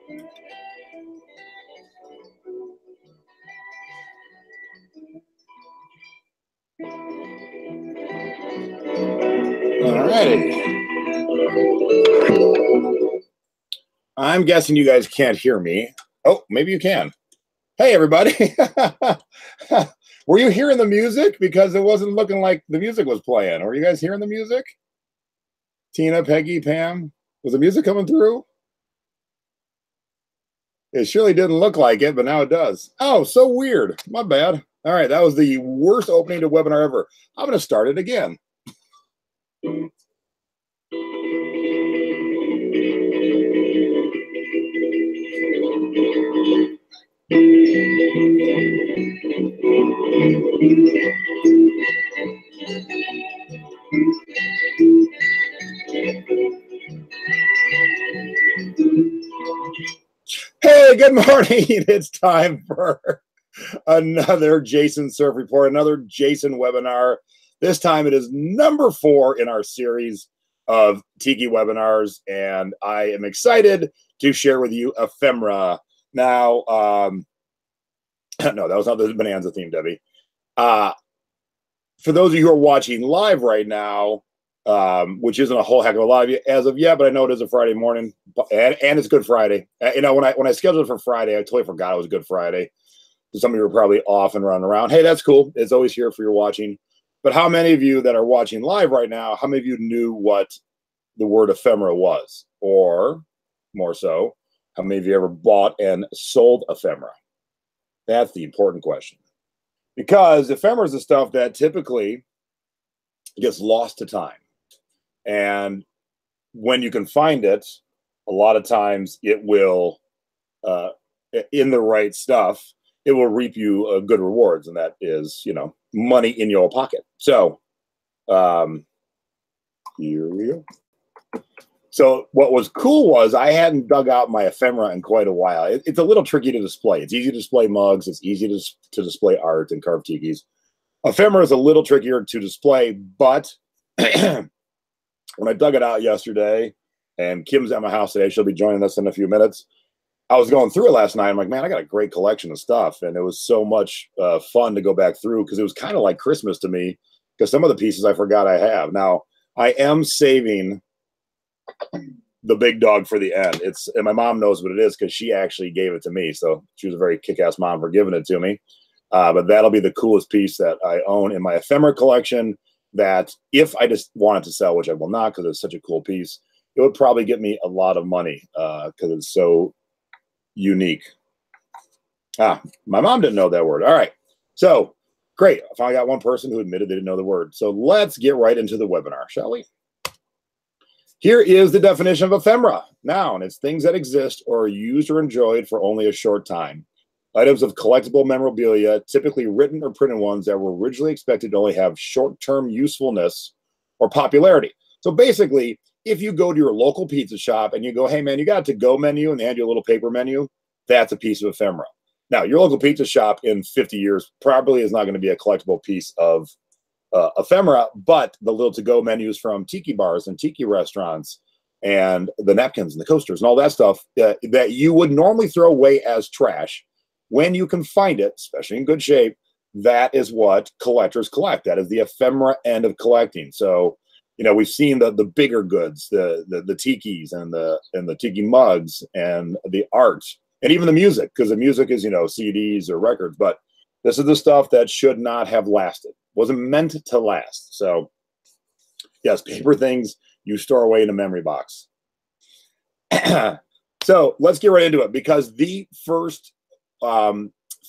All righty. I'm guessing you guys can't hear me. Oh, maybe you can. Hey, everybody. Were you hearing the music? Because it wasn't looking like the music was playing. Were you guys hearing the music? Tina, Peggy, Pam? Was the music coming through? It surely didn't look like it, but now it does. Oh, so weird. My bad. All right, that was the worst opening to webinar ever. I'm going to start it again. Hey, good morning. It's time for another Jason Surf Report, another Jason webinar. This time it is number 4 in our series of Tiki webinars, and I am excited to share with you Ephemera. Now, no, that was not the Bonanza theme, Debbie. For those of you who are watching live right now, which isn't a whole heck of a lot of you as of yet, but I know it is a Friday morning, and it's Good Friday. You know, when I scheduled it for Friday, I totally forgot it was Good Friday. So some of you are probably off and running around. Hey, that's cool. It's always here for your watching. But how many of you that are watching live right now, how many of you knew what the word ephemera was? Or more so, how many of you ever bought and sold ephemera? That's the important question. Because ephemera is the stuff that typically gets lost to time. And when you can find it, a lot of times it will, in the right stuff, it will reap you good rewards. And that is, you know, money in your pocket. So here we go. So what was cool was I hadn't dug out my ephemera in quite a while. It's a little tricky to display. It's easy to display mugs. It's easy to display art and carved tikis. Ephemera is a little trickier to display, but when I dug it out yesterday, and Kim's at my house today, she'll be joining us in a few minutes. I was going through it last night. I'm like, man, I got a great collection of stuff. And it was so much fun to go back through because it was kind of like Christmas to me because some of the pieces I forgot I have. Now, I am saving the big dog for the end. And my mom knows what it is because she actually gave it to me. So she was a very kick-ass mom for giving it to me. But that'll be the coolest piece that I own in my ephemera collection that if I just wanted to sell, which I will not because it's such a cool piece, it would probably get me a lot of money because it's so unique. My mom didn't know that word. All right. So great. I finally got one person who admitted they didn't know the word. So let's get right into the webinar, shall we? Here is the definition of ephemera. Noun, it's things that exist or are used or enjoyed for only a short time. Items of collectible memorabilia, typically written or printed ones that were originally expected to only have short-term usefulness or popularity. So basically, if you go to your local pizza shop and you go, hey man, you got a to-go menu and they hand you a little paper menu, that's a piece of ephemera. Now, your local pizza shop in 50 years probably is not going to be a collectible piece of ephemera, but the little to-go menus from tiki bars and tiki restaurants and the napkins and the coasters and all that stuff that you would normally throw away as trash, when you can find it, especially in good shape, that is what collectors collect. That is the ephemera end of collecting. So, you know, we've seen the bigger goods, the tikis and the tiki mugs and the art and even the music, because the music is, you know, CDs or records, but this is the stuff that should not have lasted, wasn't meant to last. So yes, paper things you store away in a memory box. So let's get right into it, because the first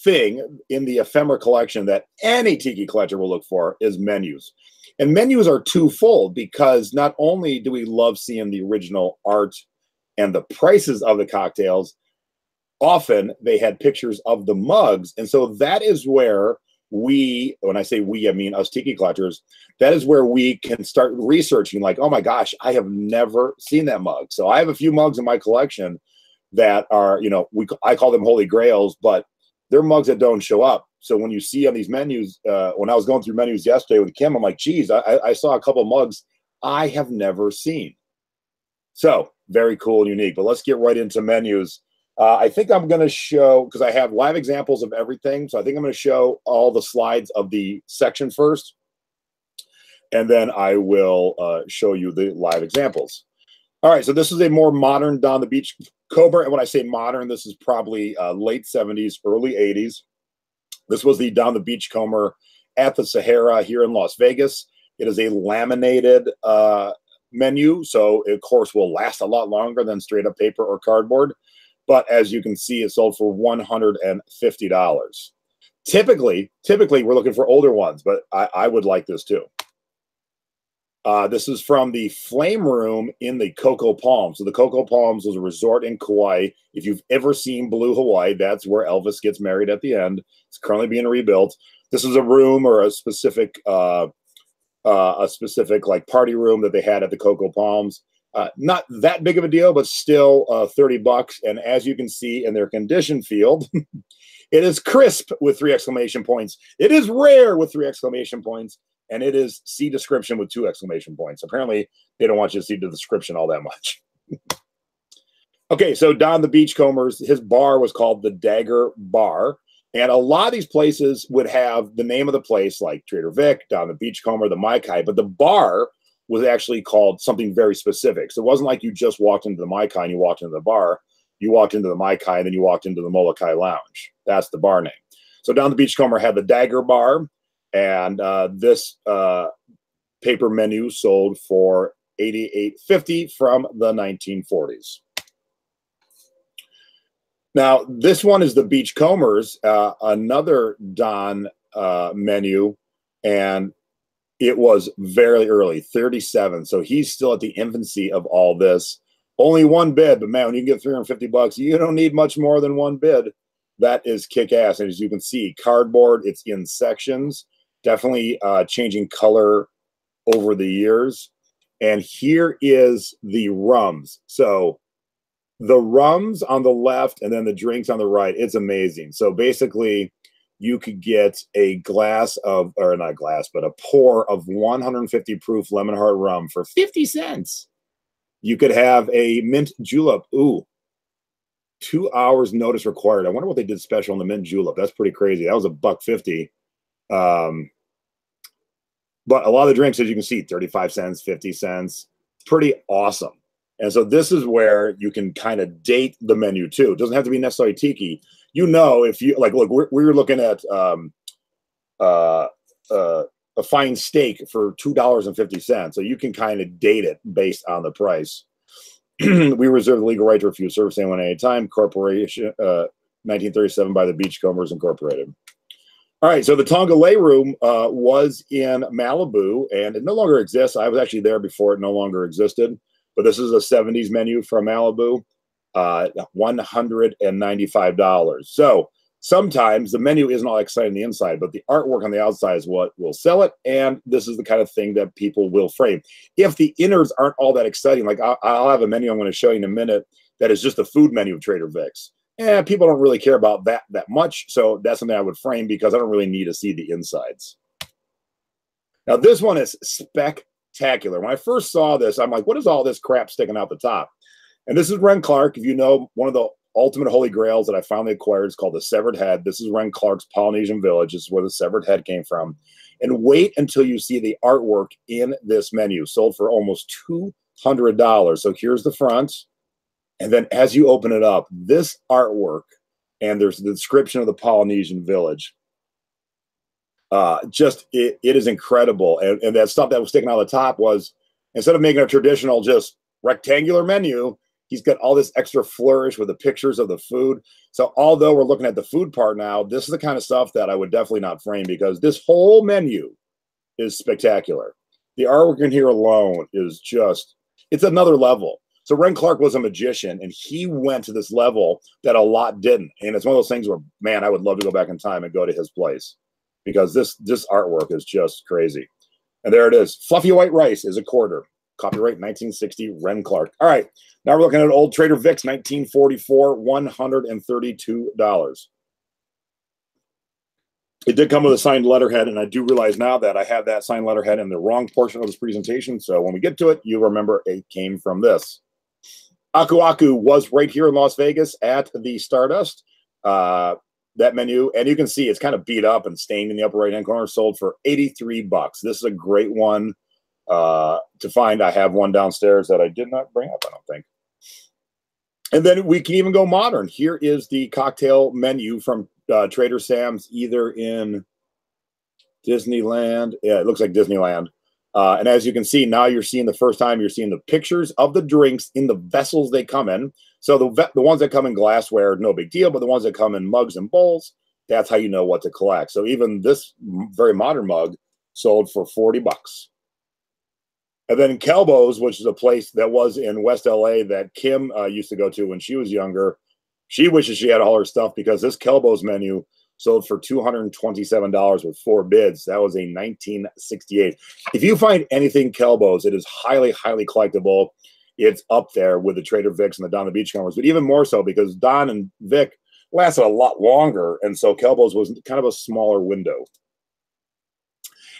thing in the ephemera collection that any tiki collector will look for is menus. And menus are twofold, because not only do we love seeing the original art and the prices of the cocktails, often they had pictures of the mugs. And so that is where we, when I say we, I mean us tiki collectors, that is where we can start researching, like, oh my gosh, I have never seen that mug. So I have a few mugs in my collection that are, you know, I call them holy grails, but they're mugs that don't show up. So when you see on these menus, when I was going through menus yesterday with Kim, I'm like, geez, I saw a couple mugs I have never seen. So very cool and unique. But let's get right into menus. I think I'm going to show, because I have live examples of everything. So I think I'm going to show all the slides of the section first. And then I will show you the live examples. All right, so this is a more modern Down the Beach Cobra. And when I say modern, this is probably late 70s, early 80s. This was the Down the Beach Comber at the Sahara here in Las Vegas. It is a laminated menu, so it, of course, will last a lot longer than straight up paper or cardboard. But as you can see, it sold for $150. Typically, we're looking for older ones, but I would like this too. This is from the Flame Room in the Coco Palms. So the Coco Palms was a resort in Kauai. If you've ever seen Blue Hawaii, that's where Elvis gets married at the end. It's currently being rebuilt. This is a room or a specific like party room that they had at the Coco Palms. Not that big of a deal, but still $30. And as you can see in their condition field, it is crisp with 3 exclamation points. It is rare with 3 exclamation points. And it is see description with 2 exclamation points. Apparently, they don't want you to see the description all that much. Okay, so Don the Beachcombers, his bar was called the Dagger Bar. And a lot of these places would have the name of the place, like Trader Vic, Don the Beachcomber, the Mai Kai. But the bar was actually called something very specific. So it wasn't like you just walked into the Mai Kai and you walked into the bar. You walked into the Mai Kai and then you walked into the Molokai Lounge. That's the bar name. So Don the Beachcomber had the Dagger Bar. And this paper menu sold for $88.50 from the 1940s. Now, this one is the Beachcombers, another Don menu, and it was very early, 37. So he's still at the infancy of all this. Only one bid, but man, when you can get $350, you don't need much more than one bid. That is kick-ass. And as you can see, cardboard, it's in sections. Definitely changing color over the years. And here is the rums. So the rums on the left and then the drinks on the right, it's amazing. So basically, you could get a glass of, or not glass, but a pour of 150 proof lemon heart rum for 50 cents. You could have a mint julep. Ooh, 2 hours notice required. I wonder what they did special on the mint julep. That's pretty crazy. That was $1.50. But a lot of the drinks, as you can see, 35 cents, 50 cents, pretty awesome. And so this is where you can kind of date the menu too. It doesn't have to be necessarily tiki. You know, if you like, look, we were looking at a fine steak for $2.50. So you can kind of date it based on the price. We reserve the legal right to refuse service anyone at any time. Corporation, 1937 by the Beachcombers Incorporated. All right, so the Tongalei Room was in Malibu, and it no longer exists. I was actually there before it no longer existed, but this is a 70s menu from Malibu, $195. So sometimes the menu isn't all exciting on the inside, but the artwork on the outside is what will sell it, and this is the kind of thing that people will frame. If the innards aren't all that exciting, like I'll have a menu I'm going to show you in a minute that is just a food menu of Trader Vic's. People don't really care about that much. So that's something I would frame because I don't really need to see the insides. Now, this one is spectacular. When I first saw this, I'm like, what is all this crap sticking out the top? And this is Ren Clark. If you know, one of the ultimate holy grails that I finally acquired is called the Severed Head. This is Ren Clark's Polynesian Village. This is where the Severed Head came from. And wait until you see the artwork in this menu. Sold for almost $200. So here's the front. And then as you open it up, this artwork, and there's the description of the Polynesian village. It is incredible. And that stuff that was sticking out of the top was, instead of making a traditional just rectangular menu, he's got all this extra flourish with the pictures of the food. So although we're looking at the food part now, this is the kind of stuff that I would definitely not frame because this whole menu is spectacular. The artwork in here alone is just, it's another level. So Ren Clark was a magician, and he went to this level that a lot didn't. And it's one of those things where, man, I would love to go back in time and go to his place because this artwork is just crazy. And there it is. Fluffy white rice is a quarter. Copyright 1960, Ren Clark. All right, now we're looking at old Trader Vic's, 1944, $132. It did come with a signed letterhead, and I do realize now that I have that signed letterhead in the wrong portion of this presentation. So when we get to it, you'll remember it came from this. Aku Aku was right here in Las Vegas at the Stardust. That menu, and you can see it's kind of beat up and stained in the upper right-hand corner, sold for $83. This is a great one to find. I have one downstairs that I did not bring up, I don't think. And then we can even go modern. Here is the cocktail menu from Trader Sam's, either in Disneyland. Yeah, it looks like Disneyland. And as you can see, now you're seeing the first time, you're seeing the pictures of the drinks in the vessels they come in. So the ones that come in glassware, no big deal, but the ones that come in mugs and bowls, that's how you know what to collect. So even this very modern mug sold for $40. And then Kelbo's, which is a place that was in West LA that Kim used to go to when she was younger. She wishes she had all her stuff because this Kelbo's menu sold for $227 with 4 bids. That was a 1968. If you find anything Kelbo's, it is highly, highly collectible. It's up there with the Trader Vic's and the Don the Beachcombers, but even more so because Don and Vic lasted a lot longer, and so Kelbo's was kind of a smaller window.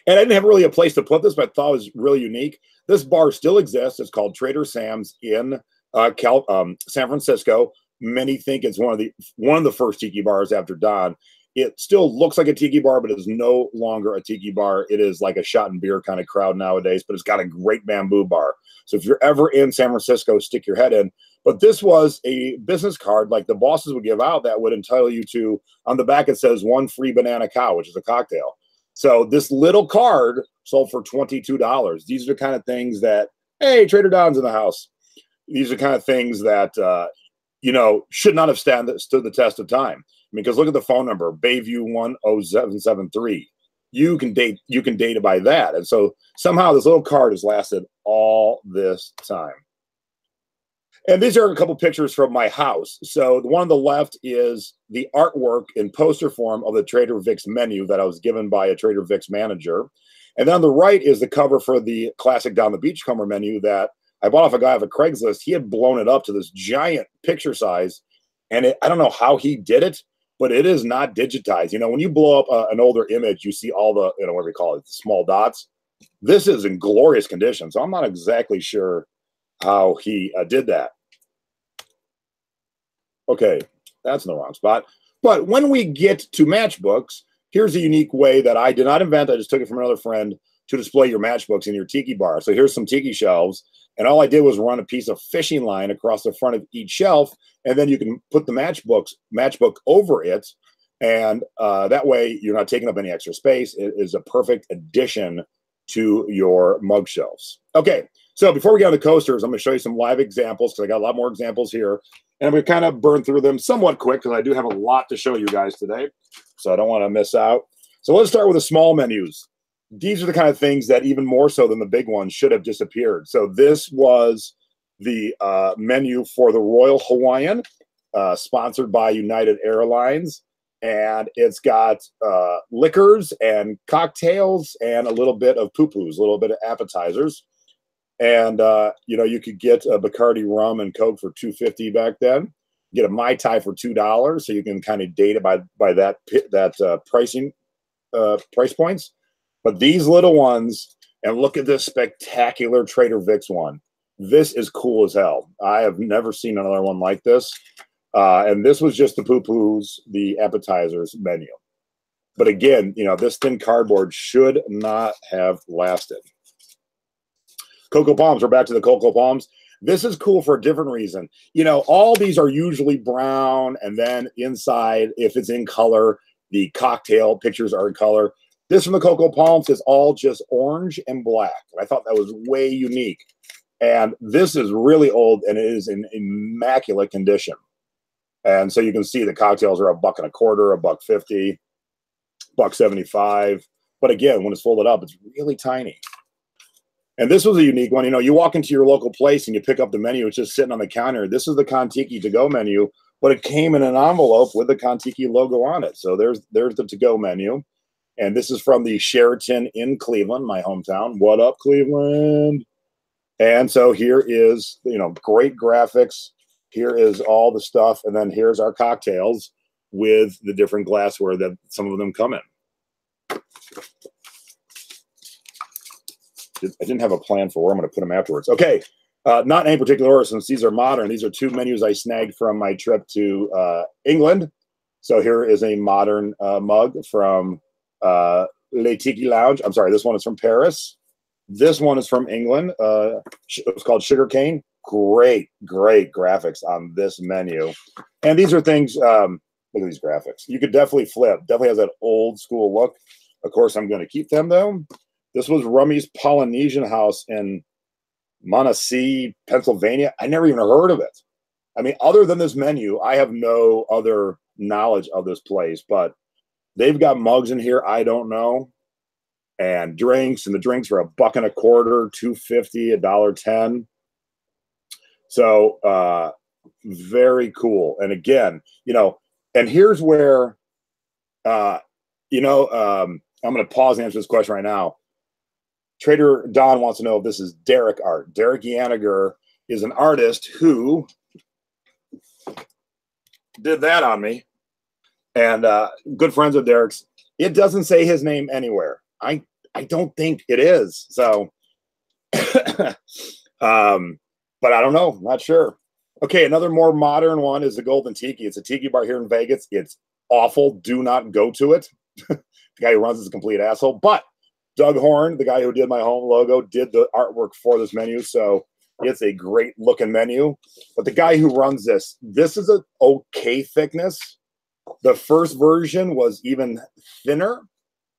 And I didn't have really a place to put this, but I thought it was really unique. This bar still exists. It's called Trader Sam's in San Francisco. Many think it's one of the first tiki bars after Don. It still looks like a tiki bar, but it is no longer a tiki bar. It is like a shot and beer kind of crowd nowadays, but it's got a great bamboo bar. So if you're ever in San Francisco, stick your head in. But this was a business card like the bosses would give out that would entitle you to, on the back it says 1 free banana cow, which is a cocktail. So this little card sold for $22. These are the kind of things that, hey, Trader Don's in the house. These are kind of things that, should not have stood the test of time. Because look at the phone number, Bayview 10773. You can date it by that. And so somehow this little card has lasted all this time. And these are a couple pictures from my house. So the one on the left is the artwork in poster form of the Trader Vic's menu that I was given by a Trader Vic's manager. And then on the right is the cover for the classic Down the Beachcomber menu that I bought off a guy off of Craigslist. He had blown it up to this giant picture size. And I don't know how he did it, but it is not digitized. You know, when you blow up an older image, you see all the, what we call it, small dots. This is in glorious condition. So I'm not exactly sure how he did that. Okay, that's in the wrong spot. But when we get to matchbooks, here's a unique way that I did not invent. I just took it from another friend to display your matchbooks in your tiki bar. So here's some tiki shelves. And all I did was run a piece of fishing line across the front of each shelf. And then you can put the matchbook over it. And that way you're not taking up any extra space. It is a perfect addition to your mug shelves. Okay, so before we get on the coasters, I'm going to show you some live examples because I got a lot more examples here. And I'm going to kind of burn through them somewhat quick because I do have a lot to show you guys today. So I don't want to miss out. So let's start with the small menus. These are the kind of things that even more so than the big ones should have disappeared. So this was the menu for the Royal Hawaiian, sponsored by United Airlines. And it's got liquors and cocktails and a little bit of poo-poos, a little bit of appetizers. And, you could get a Bacardi rum and Coke for $2.50 back then. Get a Mai Tai for $2, so you can kind of date it by that pricing price points. But these little ones, and look at this spectacular Trader Vic's one. This is cool as hell. I have never seen another one like this. And this was just the poo-poos, the appetizers menu. But again, this thin cardboard should not have lasted. Cocoa Palms, we're back to the Cocoa Palms. This is cool for a different reason. All these are usually brown, and then inside, if it's in color, the cocktail pictures are in color. This from the Cocoa Palms is all just orange and black. And I thought that was way unique. And this is really old, and it is in immaculate condition. And so you can see the cocktails are $1.25, $1.50, $1.75. But again, when it's folded up, it's really tiny. And this was a unique one. You walk into your local place and you pick up the menu. It's just sitting on the counter. This is the Kontiki to-go menu, but it came in an envelope with the Kontiki logo on it. So there's the to-go menu. And this is from the Sheraton in Cleveland, my hometown. What up, Cleveland? And so here is, great graphics. Here is all the stuff. And then here's our cocktails with the different glassware that some of them come in. I didn't have a plan for where I'm going to put them afterwards. Okay, Not in any particular order, since these are modern. These are two menus I snagged from my trip to England. So here is a modern mug from Le Tiki Lounge. I'm sorry, this one is from Paris. This one is from England. It was called Sugarcane. Great, great graphics on this menu. And these are things, look at these graphics. You could definitely flip. Definitely has that old school look. Of course, I'm going to keep them, though. This was Rummy's Polynesian House in Montesee, Pennsylvania. I never even heard of it. I mean, other than this menu, I have no other knowledge of this place, but they've got mugs in here I don't know, and drinks, and the drinks are $1.25, $2.50, $1.10. So very cool. And again, you know, and here's where I'm going to pause and answer this question right now. Trader Don wants to know if this is Derek art. Derek Yaniger is an artist who did that on me, and good friends of Derek's. It doesn't say his name anywhere. I don't think it is. So, but I don't know. Not sure. Okay, another more modern one is the Golden Tiki. It's a tiki bar here in Vegas. It's awful. Do not go to it. The guy who runs is a complete asshole. But Doug Horn, the guy who did my home logo, did the artwork for this menu. So it's a great looking menu. But the guy who runs this is an okay thickness. The first version was even thinner,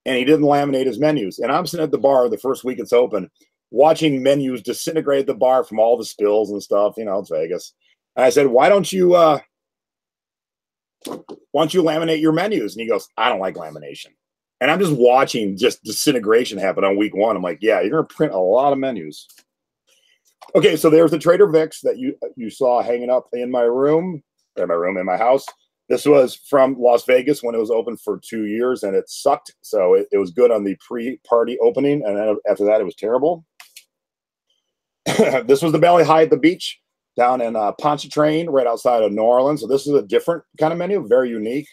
and he didn't laminate his menus. And I'm sitting at the bar the first week it's open, watching menus disintegrate at the bar from all the spills and stuff. You know, it's Vegas. And I said, why don't you laminate your menus? And he goes, I don't like lamination. And I'm just watching just disintegration happen on week one. I'm like, yeah, you're going to print a lot of menus. Okay, so there's the Trader Vic's that you saw hanging up in my room, in my house. This was from Las Vegas when it was open for 2 years, and it sucked. So it was good on the pre-party opening, and then after that, it was terrible. This was the Valley High at the beach down in Pontchartrain, right outside of New Orleans. So this is a different kind of menu, very unique.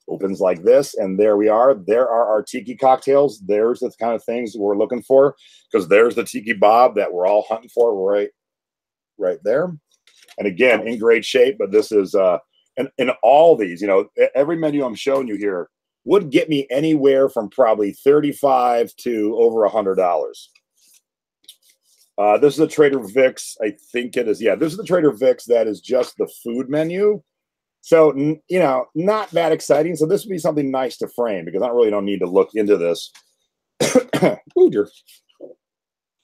Opens like this, and there we are. There are our tiki cocktails. There's the kind of things we're looking for, because there's the tiki bob that we're all hunting for right there. And again, in great shape. But this is in all these, you know, every menu I'm showing you here would get me anywhere from probably $35 to over $100. This is a Trader Vic's. I think it is. Yeah, this is the Trader Vic's that is just the food menu. So, you know, not that exciting. So this would be something nice to frame, because I really don't need to look into this. Ooh, dear.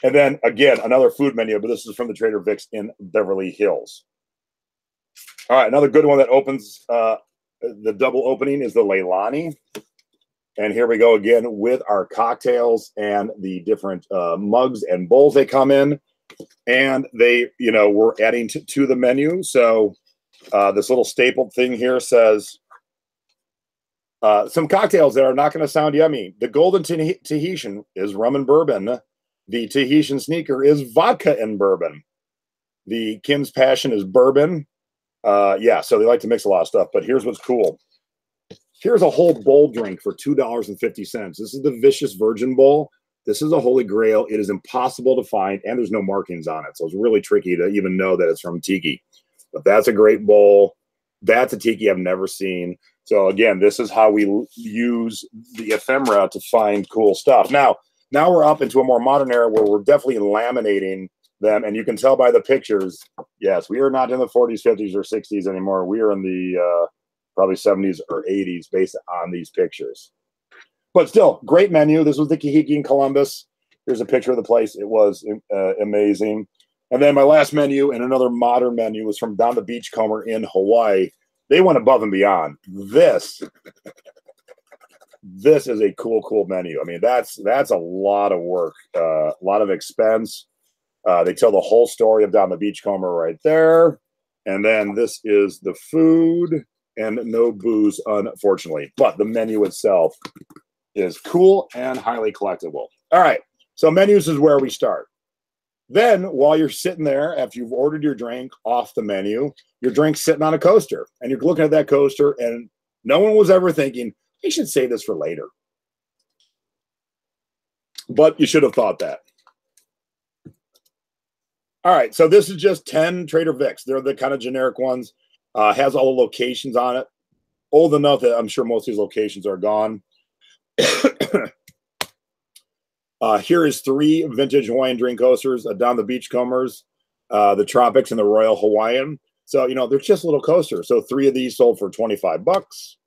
And then, again, another food menu, but this is from the Trader Vic's in Beverly Hills. All right, another good one that opens, the double opening is the Leilani. And here we go again with our cocktails and the different mugs and bowls they come in. And they, you know, we're adding to the menu. So this little stapled thing here says some cocktails that are not going to sound yummy. The Golden Tahitian is rum and bourbon. The Tahitian Sneaker is vodka and bourbon. The Kim's Passion is bourbon. Yeah, so they like to mix a lot of stuff. But here's what's cool. Here's a whole bowl drink for $2.50. This is the Vicious Virgin Bowl. This is a holy grail. It is impossible to find, and there's no markings on it. So it's really tricky to even know that it's from Tiki. But that's a great bowl. That's a Tiki I've never seen. So again, this is how we use the ephemera to find cool stuff. Now we're up into a more modern era where we're definitely laminating them. And you can tell by the pictures, yes, we are not in the 40s, 50s, or 60s anymore. We are in the probably 70s or 80s based on these pictures. But still, great menu. This was the Kahiki in Columbus. Here's a picture of the place. It was amazing. And then my last menu and another modern menu was from down the Beachcomber in Hawaii. They went above and beyond. This is a cool menu. I mean, that's a lot of work, a lot of expense. They tell the whole story of down the Beachcomber right there. And then this is the food, and no booze, unfortunately. But the menu itself is cool and highly collectible. All right, so menus is where we start. Then, while you're sitting there, after you've ordered your drink off the menu, your drink's sitting on a coaster. And you're looking at that coaster, and no one was ever thinking, you should save this for later. But you should have thought that. All right, so this is just 10 Trader Vic's. They're the kind of generic ones. Has all the locations on it. Old enough that I'm sure most of these locations are gone. Here is 3 vintage Hawaiian drink coasters, down the Beachcombers, the Tropics, and the Royal Hawaiian. So, you know, they're just little coasters. So 3 of these sold for 25 bucks.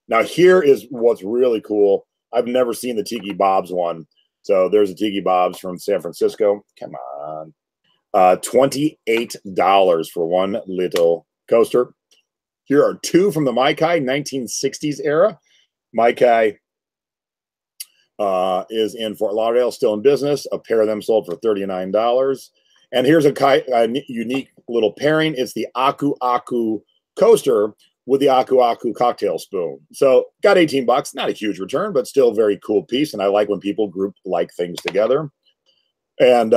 Now, here is what's really cool. I've never seen the Tiki Bob's one. So there's a Tiki Bob's from San Francisco. Come on. $28 for one little coaster. Here are 2 from the Maikai 1960s era. Maikai is in Fort Lauderdale, still in business. A pair of them sold for $39. And here's a unique little pairing. It's the Aku Aku coaster with the Aku Aku cocktail spoon. So got 18 bucks. Not a huge return, but still a very cool piece. And I like when people group like things together. And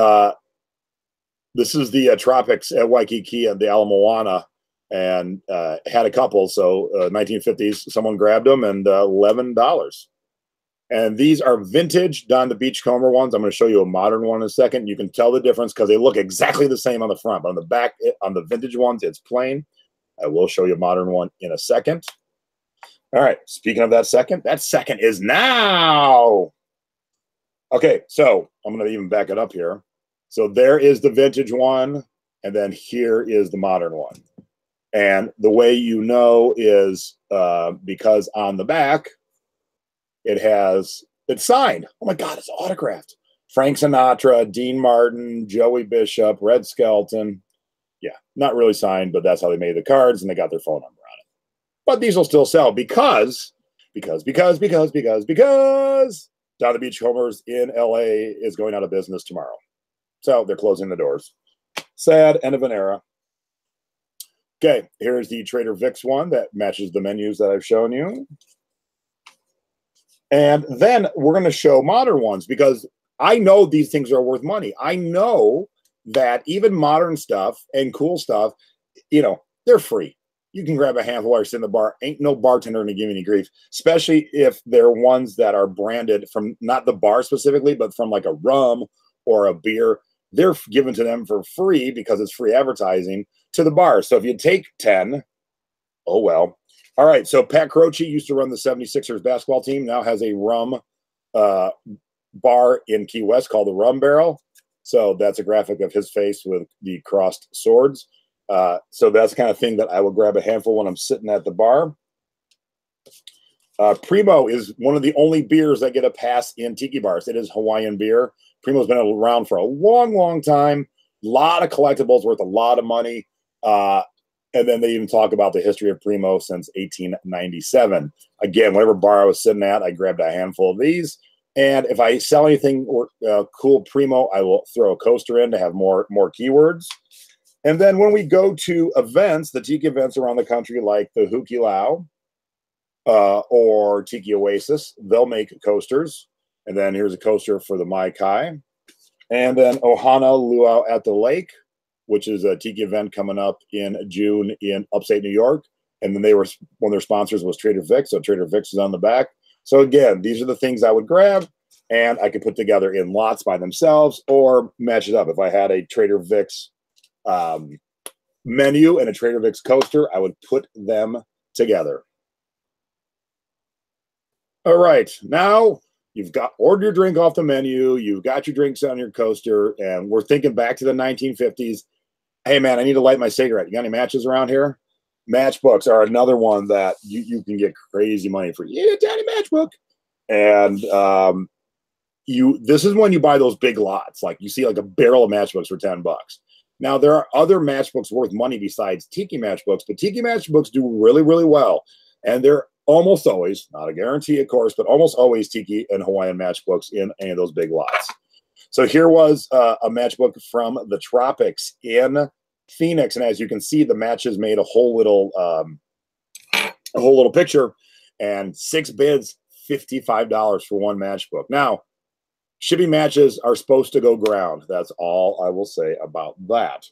this is the Tropics at Waikiki and the Ala Moana, and had a couple. So 1950s, someone grabbed them, and $11. And these are vintage Don the Beachcomber ones. I'm going to show you a modern one in a second. You can tell the difference because they look exactly the same on the front. But on the back, on the vintage ones, it's plain. I will show you a modern one in a second. All right. Speaking of that second is now. Okay. So I'm going to even back it up here. So there is the vintage one. And then here is the modern one. And the way you know is because on the back, it's signed. Oh my God, it's autographed. Frank Sinatra, Dean Martin, Joey Bishop, Red Skelton. Yeah, not really signed, but that's how they made the cards, and they got their phone number on it. But these will still sell because Down the Beachcombers in LA is going out of business tomorrow. So they're closing the doors. Sad, end of an era. Okay, here's the Trader Vic's one that matches the menus that I've shown you. And then we're going to show modern ones because I know these things are worth money. I know that even modern stuff and cool stuff, you know, they're free. You can grab a handful while you're sitting in the bar. Ain't no bartender going to give you any grief, especially if they're ones that are branded from not the bar specifically, but from like a rum or a beer. They're given to them for free because it's free advertising to the bar. So if you take 10, oh well. All right, so Pat Croce used to run the 76ers basketball team, now has a rum bar in Key West called the Rum Barrel. So that's a graphic of his face with the crossed swords. So that's the kind of thing that I will grab a handful when I'm sitting at the bar. Primo is one of the only beers that get a pass in tiki bars. It is Hawaiian beer. Primo's been around for a long, long time. A lot of collectibles worth a lot of money. And then they even talk about the history of Primo since 1897. Again, whatever bar I was sitting at, I grabbed a handful of these. And if I sell anything cool Primo, I will throw a coaster in to have more keywords. And then when we go to events, the Tiki events around the country, like the Hukilau or Tiki Oasis, they'll make coasters. And then here's a coaster for the Maikai. And then Ohana Luau at the Lake, which is a Tiki event coming up in June in upstate New York. And then one of their sponsors was Trader Vic's, so Trader Vic's is on the back. So again, these are the things I would grab, and I could put together in lots by themselves or match it up. If I had a Trader Vic's menu and a Trader Vic's coaster, I would put them together. All right, now you've ordered your drink off the menu, you've got your drinks on your coaster, and we're thinking back to the 1950s. Hey man, I need to light my cigarette. You got any matches around here? Matchbooks are another one that you can get crazy money for. Yeah, daddy matchbook. And this is when you buy those big lots. Like you see like a barrel of matchbooks for 10 bucks. Now there are other matchbooks worth money besides Tiki matchbooks, but Tiki matchbooks do really, really well. And they're almost always, not a guarantee of course, but almost always Tiki and Hawaiian matchbooks in any of those big lots. So here was a matchbook from the Tropics in Phoenix, and as you can see, the matches made a whole little picture, and 6 bids, $55 for one matchbook. Now, shipping matches are supposed to go ground. That's all I will say about that.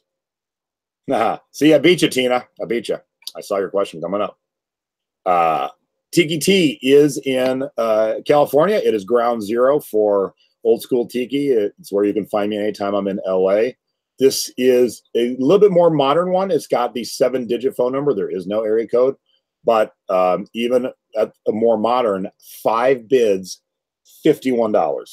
See, I beat you, Tina. I beat you. I saw your question coming up. Tiki Tea is in California. It is ground zero for old school Tiki. It's where you can find me anytime I'm in LA. This is a little bit more modern one. It's got the 7-digit phone number. There is no area code, but even at a more modern, 5 bids, $51.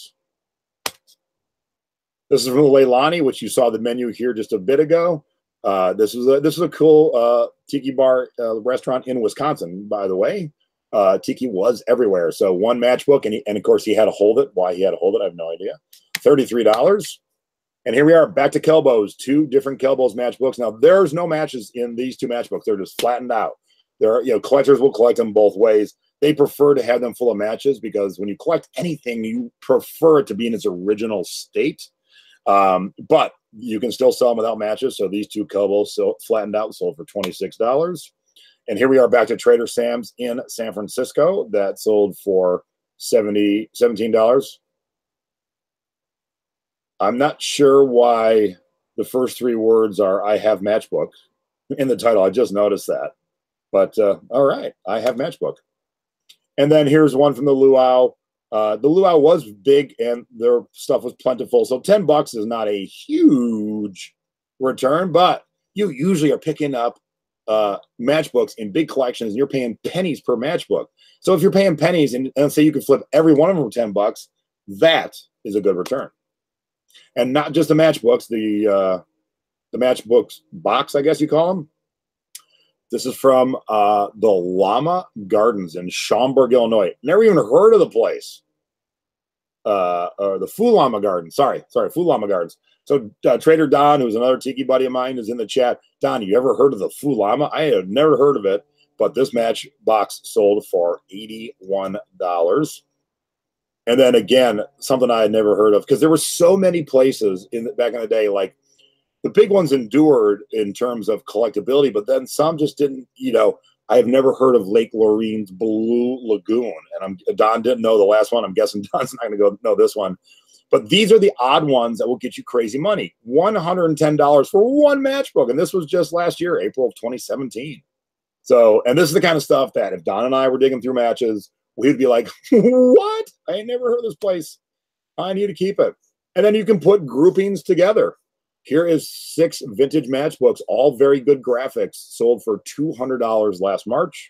This is from Leilani, which you saw the menu here just a bit ago. This is a cool tiki bar restaurant in Wisconsin, by the way. Tiki was everywhere. So one matchbook, and of course he had to hold it. Why he had to hold it, I have no idea. $33. And here we are, back to Kelbo's, 2 different Kelbo's matchbooks. Now there's no matches in these 2 matchbooks. They're just flattened out. There are, collectors will collect them both ways. They prefer to have them full of matches because when you collect anything, you prefer it to be in its original state. But you can still sell them without matches. So these 2 Kelbo's flattened out, sold for $26. And here we are back to Trader Sam's in San Francisco. That sold for $17. I'm not sure why the first 3 words are "I have matchbook" in the title. I just noticed that. But all right, I have matchbook. And then here's one from the Luau. The Luau was big and their stuff was plentiful. So $10 is not a huge return, but you usually are picking up matchbooks in big collections and you're paying pennies per matchbook. So if you're paying pennies and say you can flip every one of them for $10, that is a good return. And not just the matchbooks, the matchbooks box, I guess you call them. This is from the Llama Gardens in Schaumburg, Illinois. Never even heard of the place. Or the Foo Llama Gardens. Sorry, Foo Llama Gardens. So Trader Don, who's another tiki buddy of mine, is in the chat. Don, you ever heard of the Foo Llama? I have never heard of it, but this match box sold for $81. And then again, something I had never heard of, because there were so many places back in the day, like the big ones endured in terms of collectability, but then some just didn't, I have never heard of Lake Lorene's Blue Lagoon. And Don didn't know the last one. I'm guessing Don's not going to go know this one. But these are the odd ones that will get you crazy money. $110 for one matchbook. And this was just last year, April of 2017. So, and this is the kind of stuff that if Don and I were digging through matches, we'd be like, what? I ain't never heard of this place. I need to keep it. And then you can put groupings together. Here is 6 vintage matchbooks, all very good graphics, sold for $200 last March.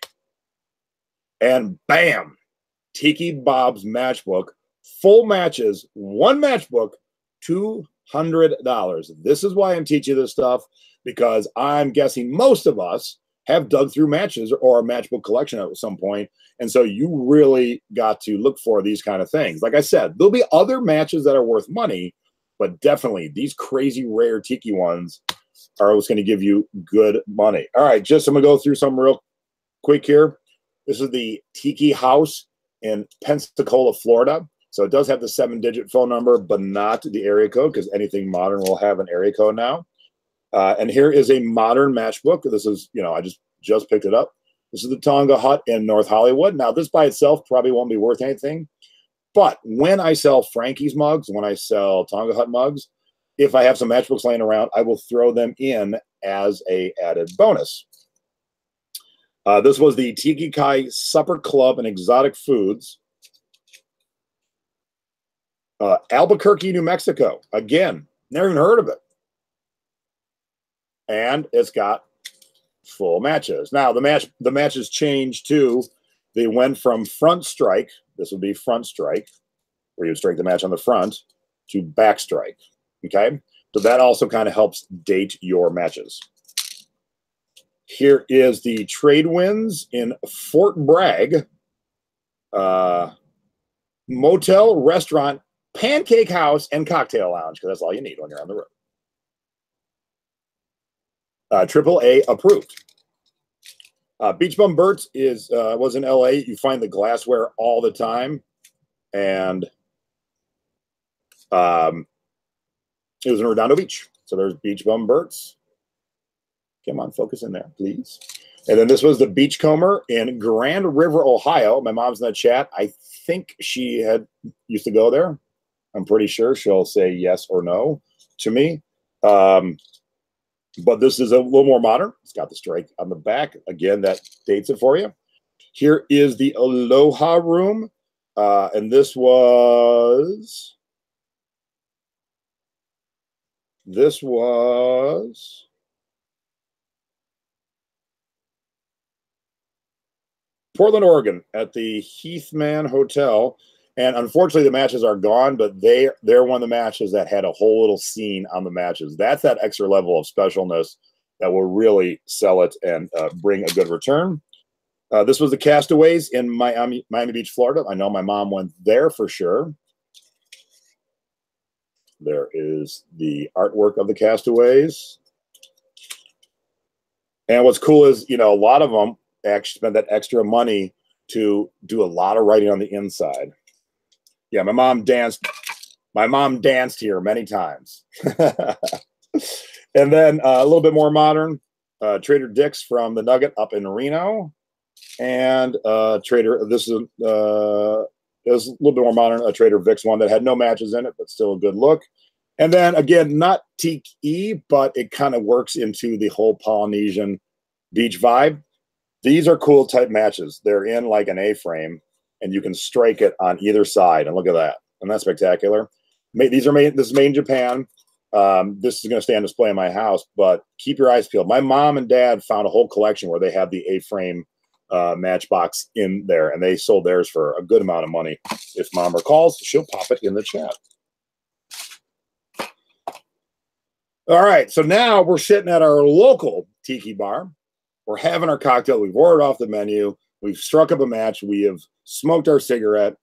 And bam, Tiki Bob's matchbook, full matches, one matchbook, $200. This is why I'm teaching this stuff, because I'm guessing most of us have dug through matches or a matchbook collection at some point. And so you really got to look for these kind of things. Like I said, there'll be other matches that are worth money, but definitely these crazy rare Tiki ones are always going to give you good money. All right, I'm going to go through some real quick here. This is the Tiki House in Pensacola, Florida. So it does have the 7-digit phone number, but not the area code, because anything modern will have an area code now. And here is a modern matchbook. This is, I just picked it up. This is the Tonga Hut in North Hollywood. Now, this by itself probably won't be worth anything. But when I sell Frankie's mugs, when I sell Tonga Hut mugs, if I have some matchbooks laying around, I will throw them in as a added bonus. This was the Tiki Kai Supper Club and Exotic Foods. Albuquerque, New Mexico. Again, never even heard of it. And it's got full matches. Now, the matches changed too. They went from front strike, this would be front strike, where you would strike the match on the front, to back strike. Okay? So that also kind of helps date your matches. Here is the Trade Winds in Fort Bragg. Motel, restaurant, pancake house, and cocktail lounge, because that's all you need when you're on the road. AAA approved. Beach Bum Bert's was in LA. You find the glassware all the time. And it was in Redondo Beach. So there's Beach Bum Bert's. Come on, focus in there, please. And then this was the Beachcomber in Grand River, Ohio. My mom's in the chat. I think she used to go there. I'm pretty sure she'll say yes or no to me. But this is a little more modern. It's got the strike on the back. Again, that dates it for you. Here is the Aloha Room. And this was This was Portland, Oregon, at the Heathman Hotel. And unfortunately, the matches are gone, but they're one of the matches that had a whole little scene on the matches. That's that extra level of specialness that will really sell it and bring a good return. This was the Castaways in Miami Beach, Florida. I know my mom went there for sure. There is the artwork of the Castaways. And what's cool is, you know, a lot of them actually spend that extra money to do a lot of writing on the inside. Yeah, my mom danced here many times. And then a little bit more modern, Trader Dick's from the Nugget up in Reno. And this is a little bit more modern, a Trader Vic's one that had no matches in it, but still a good look. And then again, not Tiki, but it kind of works into the whole Polynesian beach vibe. These are cool type matches. They're in like an A-frame, and you can strike it on either side. And look at that. Isn't that spectacular? This is made in Japan. This is going to stay on display in my house, but keep your eyes peeled. My mom and dad found a whole collection where they had the A-frame matchbox in there, and they sold theirs for a good amount of money. If mom recalls, she'll pop it in the chat. All right, so now we're sitting at our local tiki bar. We're having our cocktail. We've ordered off the menu. We've struck up a match. We have smoked our cigarette.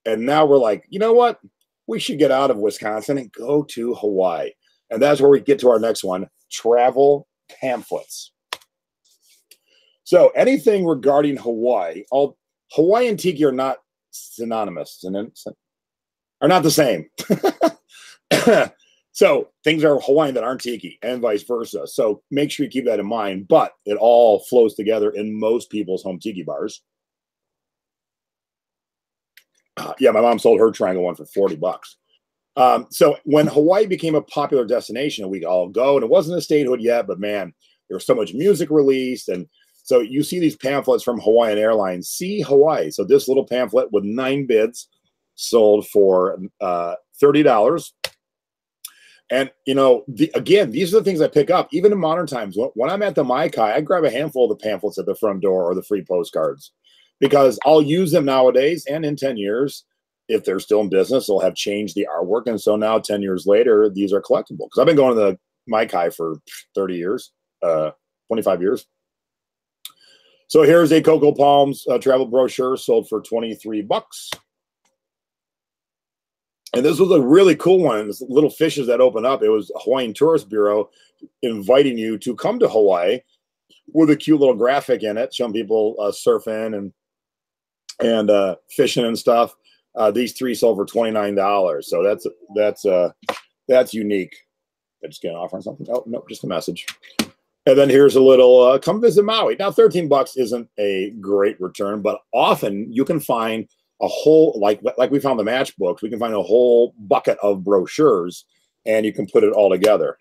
And now we're like, you know what? We should get out of Wisconsin and go to Hawaii. And that's where we get to our next one, travel pamphlets. So anything regarding Hawaii, Hawaii and tiki are not synonymous, are not the same. So things are Hawaiian that aren't tiki and vice versa. So make sure you keep that in mind, but it all flows together in most people's home tiki bars. Yeah, my mom sold her triangle one for $40. So when Hawaii became a popular destination, we all go, and it wasn't a statehood yet, but man, there was so much music released. And so you see these pamphlets from Hawaiian Airlines, See Hawaii. So this little pamphlet with 9 bids sold for $30. And, you know, again, these are the things I pick up, even in modern times. When I'm at the Maikai, I grab a handful of the pamphlets at the front door or the free postcards, because I'll use them nowadays. And in 10 years, if they're still in business, they'll have changed the artwork. And so now 10 years later, these are collectible. Because I've been going to the Maikai for 30 years, 25 years. So here's a Coco Palms travel brochure sold for $23. And this was a really cool one. It's little fishes that open up. It was a Hawaiian Tourist Bureau inviting you to come to Hawaii with a cute little graphic in it, showing people surfing and fishing and stuff. These 3 sold for $29. So that's unique. I just get an offer on something. Oh, no, just a message. And then here's a little come visit Maui. Now, $13 isn't a great return, but often you can find a whole, like we found the matchbooks, we can find a whole bucket of brochures, and you can put it all together.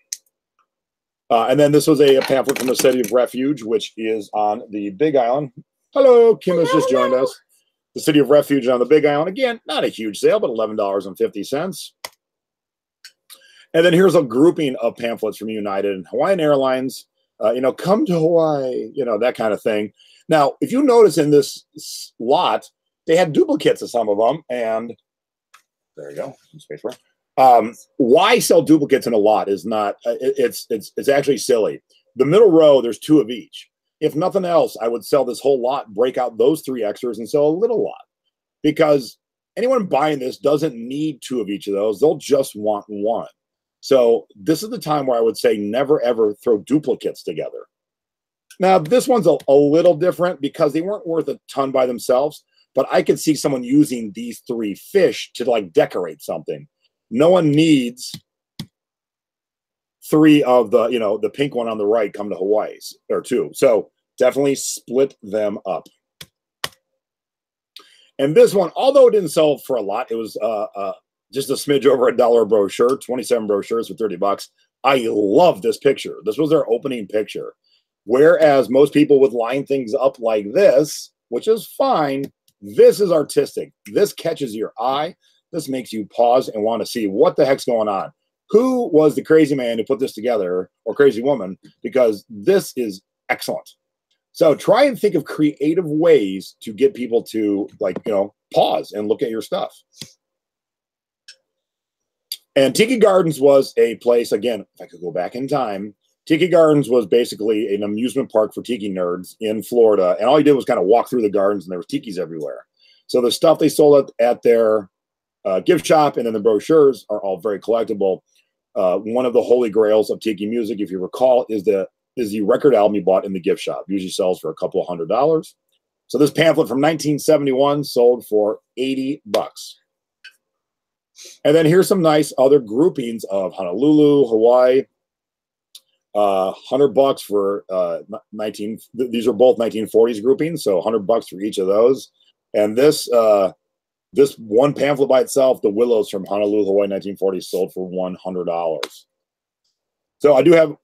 And then this was a pamphlet from the City of Refuge, which is on the Big Island. Hello, Kim has just joined us. The City of Refuge on the Big Island. Again, not a huge sale, but $11.50. And then here's a grouping of pamphlets from United and Hawaiian Airlines. You know, come to Hawaii, you know, that kind of thing. Now, if you notice in this lot, they had duplicates of some of them, and there you go. Space bar. Why sell duplicates in a lot is not. It's actually silly. The middle row, there's 2 of each. If nothing else, I would sell this whole lot, break out those 3 extras, and sell a little lot, because anyone buying this doesn't need 2 of each of those. They'll just want 1. So this is the time where I would say never ever throw duplicates together. Now this one's a little different because they weren't worth a ton by themselves. But I could see someone using these 3 fish to like decorate something. No one needs 3 of the, you know, the pink one on the right come to Hawaii, or 2. So definitely split them up. And this one, although it didn't sell for a lot, it was just a smidge over $1 brochure, 27 brochures for $30. I love this picture. This was their opening picture. Whereas most people would line things up like this, which is fine, this is artistic. This catches your eye. This makes you pause and want to see what the heck's going on. who was the crazy man who put this together, or crazy woman, because this is excellent. So try and think of creative ways to get people to, like, pause and look at your stuff. And Tiki Gardens was a place, again, if I could go back in time, Tiki Gardens was basically an amusement park for Tiki nerds in Florida. And all you did was kind of walk through the gardens, and there was Tikis everywhere. So the stuff they sold at their gift shop and then the brochures are all very collectible. One of the holy grails of Tiki music, if you recall, is the record album you bought in the gift shop. Usually sells for a couple of $100s. So this pamphlet from 1971 sold for $80. And then here's some nice other groupings of Honolulu, Hawaii. $100 for these are both 1940s groupings, so $100 for each of those. And this one pamphlet by itself, The Willows from Honolulu, Hawaii, 1940, sold for $100. So I do have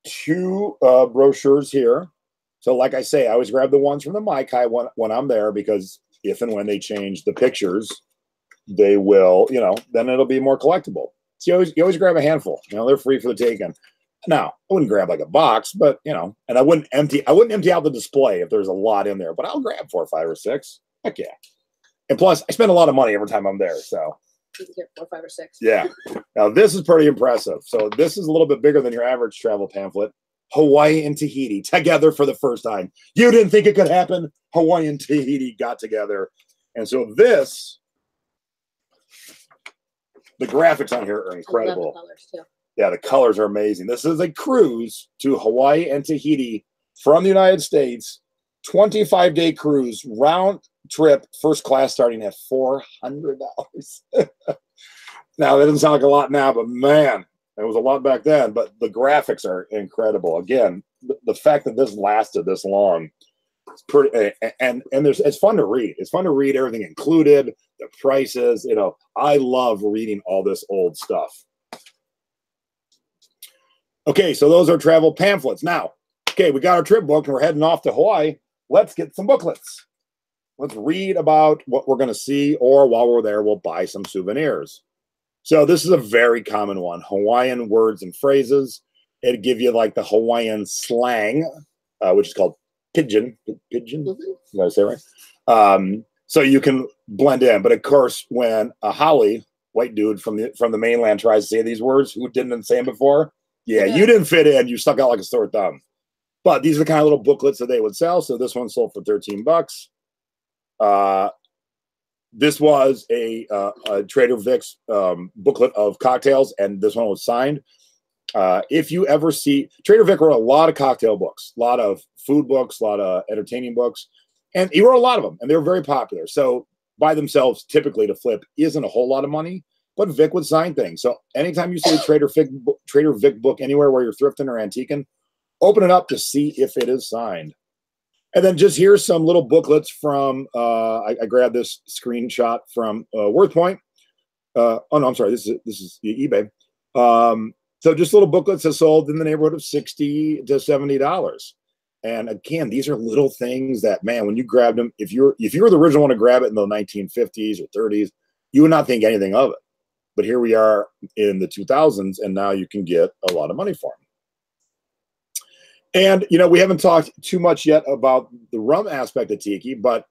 two brochures here. So like I say, I always grab the ones from the Maikai when I'm there, because if and when they change the pictures, they will, then it'll be more collectible. So you always grab a handful. They're free for the taking. Now, I wouldn't grab like a box, but and I wouldn't empty out the display if there's a lot in there, but I'll grab 4, 5, or 6. Heck yeah. And plus, I spend a lot of money every time I'm there, so. You can get 4, 5, or 6. Yeah. Now, this is pretty impressive. So this is a little bit bigger than your average travel pamphlet. Hawaii and Tahiti together for the first time. You didn't think it could happen? Hawaii and Tahiti got together. And so the graphics on here are incredible. I love the colors too. Yeah, the colors are amazing. This is a cruise to Hawaii and Tahiti from the United States. 25-day cruise, round trip, first class, starting at $400. Now, that doesn't sound like a lot now, but man, it was a lot back then. But the graphics are incredible. Again, the fact that this lasted this long, it's pretty. And it's fun to read. It's fun to read everything included, the prices. I love reading all this old stuff. Okay, so those are travel pamphlets. Now, okay, we got our trip booked and we're heading off to Hawaii. Let's get some booklets. Let's read about what we're going to see, or while we're there, we'll buy some souvenirs. So this is a very common one, Hawaiian words and phrases. It'd give you like the Hawaiian slang, which is called pidgin. Pidgin? Mm-hmm. Did I say it right? So you can blend in. But of course, when a Holly, white dude from the mainland, tries to say these words, who didn't say them before, yeah, you didn't fit in. You stuck out like a sore thumb. But these are the kind of little booklets that they would sell. So this one sold for $13. This was a Trader Vic's booklet of cocktails, and this one was signed. If you ever see, Trader Vic wrote a lot of cocktail books, a lot of food books, a lot of entertaining books, and he wrote a lot of them, and they were very popular. So by themselves, typically to flip isn't a whole lot of money. But Vic would sign things. So anytime you see a Trader Vic book anywhere where you're thrifting or antiquing, open it up to see if it is signed. And then just here's some little booklets from, I grabbed this screenshot from WorthPoint. Oh, no, I'm sorry. This is eBay. So just little booklets that sold in the neighborhood of $60 to $70. And again, these are little things that, man, when you grabbed them, if you were the original one to grab it in the 1950s or 30s, you would not think anything of it. But here we are in the 2000s, and now you can get a lot of money for them. And, we haven't talked too much yet about the rum aspect of Tiki, but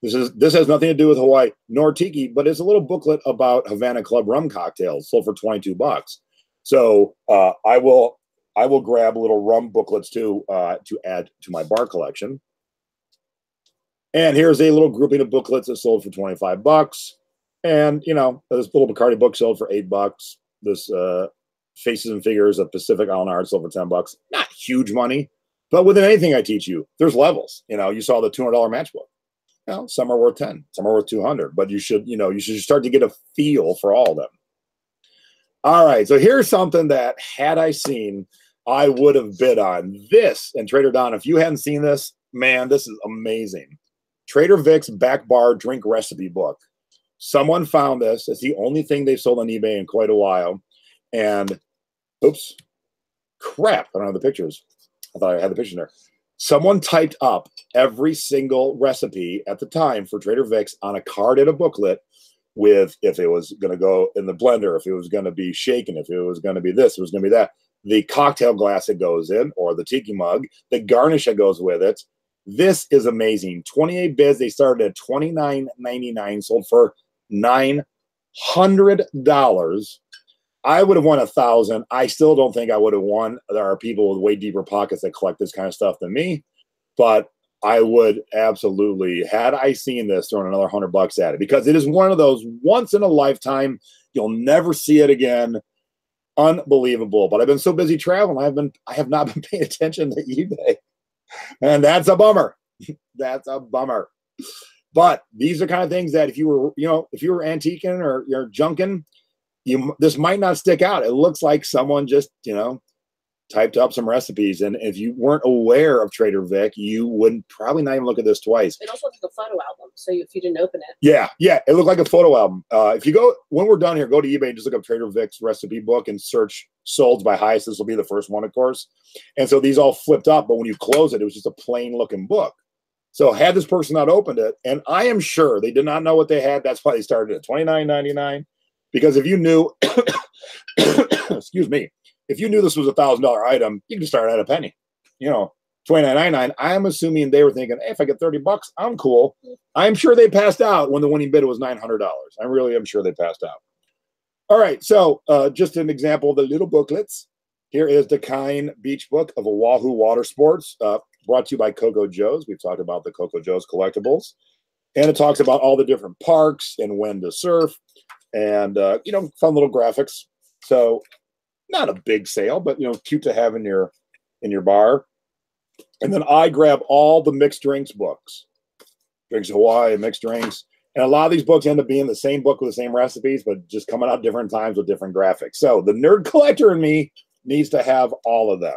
this has nothing to do with Hawaii nor Tiki, but it's a little booklet about Havana Club rum cocktails sold for $22. So I will grab little rum booklets too to add to my bar collection. And here's a little grouping of booklets that sold for $25. And, this little Bacardi book sold for $8. This Faces and Figures of Pacific Island Art sold for $10. Not huge money, but within anything I teach you, there's levels. You saw the $200 matchbook. Some are worth 10, some are worth 200, but you should start to get a feel for all of them. All right, so here's something that, had I seen, I would have bid on. This, and Trader Don, if you hadn't seen this, man, this is amazing. Trader Vic's Back Bar Drink Recipe Book. Someone found this. It's the only thing they've sold on eBay in quite a while. And, oops, crap, I don't have the pictures. I thought I had the picture there. Someone typed up every single recipe at the time for Trader Vic's on a card in a booklet, with if it was going to go in the blender, if it was going to be shaken, if it was going to be this, it was going to be that. The cocktail glass it goes in, or the tiki mug, the garnish that goes with it. This is amazing. 28 bids. They started at $29.99, sold for $900. I would have won $1,000. I still don't think I would have won. There are people with way deeper pockets that collect this kind of stuff than me, but I would absolutely, had I seen this, thrown another $100 at it, because it is one of those once in a lifetime. You'll never see it again. Unbelievable. But I've been so busy traveling, I have not been paying attention to eBay, and that's a bummer. That's a bummer. But these are kind of things that if you were antiquing or you're junking, this might not stick out. It looks like someone just typed up some recipes, and if you weren't aware of Trader Vic, you wouldn't probably not even look at this twice. It also looks like a photo album, so if you didn't open it. Yeah, it looked like a photo album. If you go, when we're done here, go to eBay and just look up Trader Vic's recipe book and search solds by highest. This will be the first one, of course. And so these all flipped up, but when you close it, it was just a plain looking book. So had this person not opened it, and I am sure they did not know what they had, that's why they started at $29.99. Because if you knew, excuse me, if you knew this was $1,000 item, you can start at a penny. $29.99. I'm assuming they were thinking, hey, if I get $30, I'm cool. I'm sure they passed out when the winning bid was $900. I really am sure they passed out. All right, so just an example of the little booklets. Here is the Kine Beach Book of Oahu Water Sports, brought to you by Coco Joe's. We've talked about the Coco Joe's collectibles. And it talks about all the different parks and when to surf and, fun little graphics. So not a big sale, but, cute to have in your bar. And then I grab all the mixed drinks books. Drinks Hawaii, mixed drinks. And a lot of these books end up being the same book with the same recipes, but just coming out different times with different graphics. So the nerd collector in me needs to have all of them.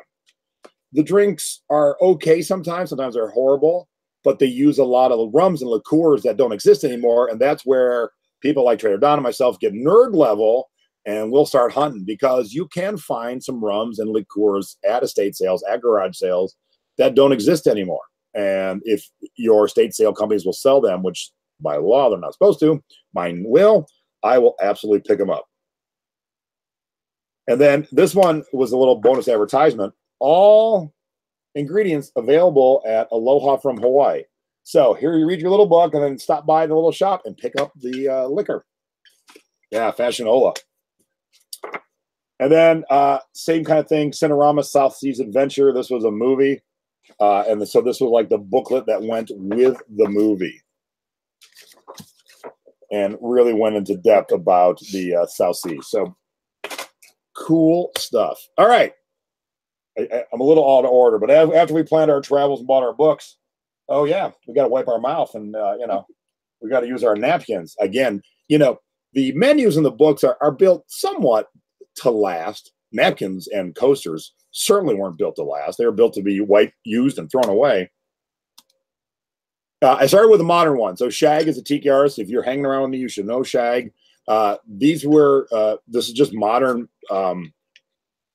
The drinks are okay sometimes. Sometimes they're horrible, but they use a lot of rums and liqueurs that don't exist anymore. And that's where people like Trader Don and myself get nerd level, and we'll start hunting, because you can find some rums and liqueurs at estate sales, at garage sales, that don't exist anymore. And if your estate sale companies will sell them, which by law they're not supposed to, mine will, I will absolutely pick them up. And then this one was a little bonus advertisement. All ingredients available at Aloha from Hawaii. So here you read your little book and then stop by the little shop and pick up the liquor. Yeah, Fashionola. And then same kind of thing, Cinerama South Seas Adventure. This was a movie. So this was like the booklet that went with the movie. And really went into depth about the South Seas. So cool stuff. All right. I'm a little out of order, but after we planned our travels and bought our books, oh yeah, we got to wipe our mouth, and we got to use our napkins. Again, the menus in the books are built somewhat to last. Napkins and coasters certainly weren't built to last. They were built to be wiped, used, and thrown away. I started with a modern one. So Shag is a tiki artist. If you're hanging around with me, you should know Shag. This is just modern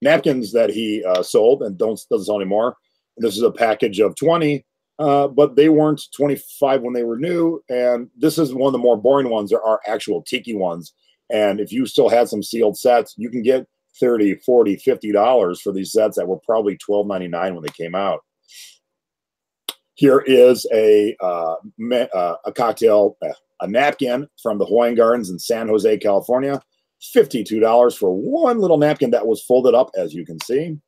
napkins that he sold and doesn't sell anymore. This is a package of 20, but they weren't 25 when they were new. And this is one of the more boring ones. There are actual tiki ones. And if you still had some sealed sets, you can get $30, $40, $50 for these sets that were probably $12.99 when they came out. Here is a cocktail, a napkin from the Hawaiian Gardens in San Jose, California. $52 for one little napkin that was folded up, as you can see.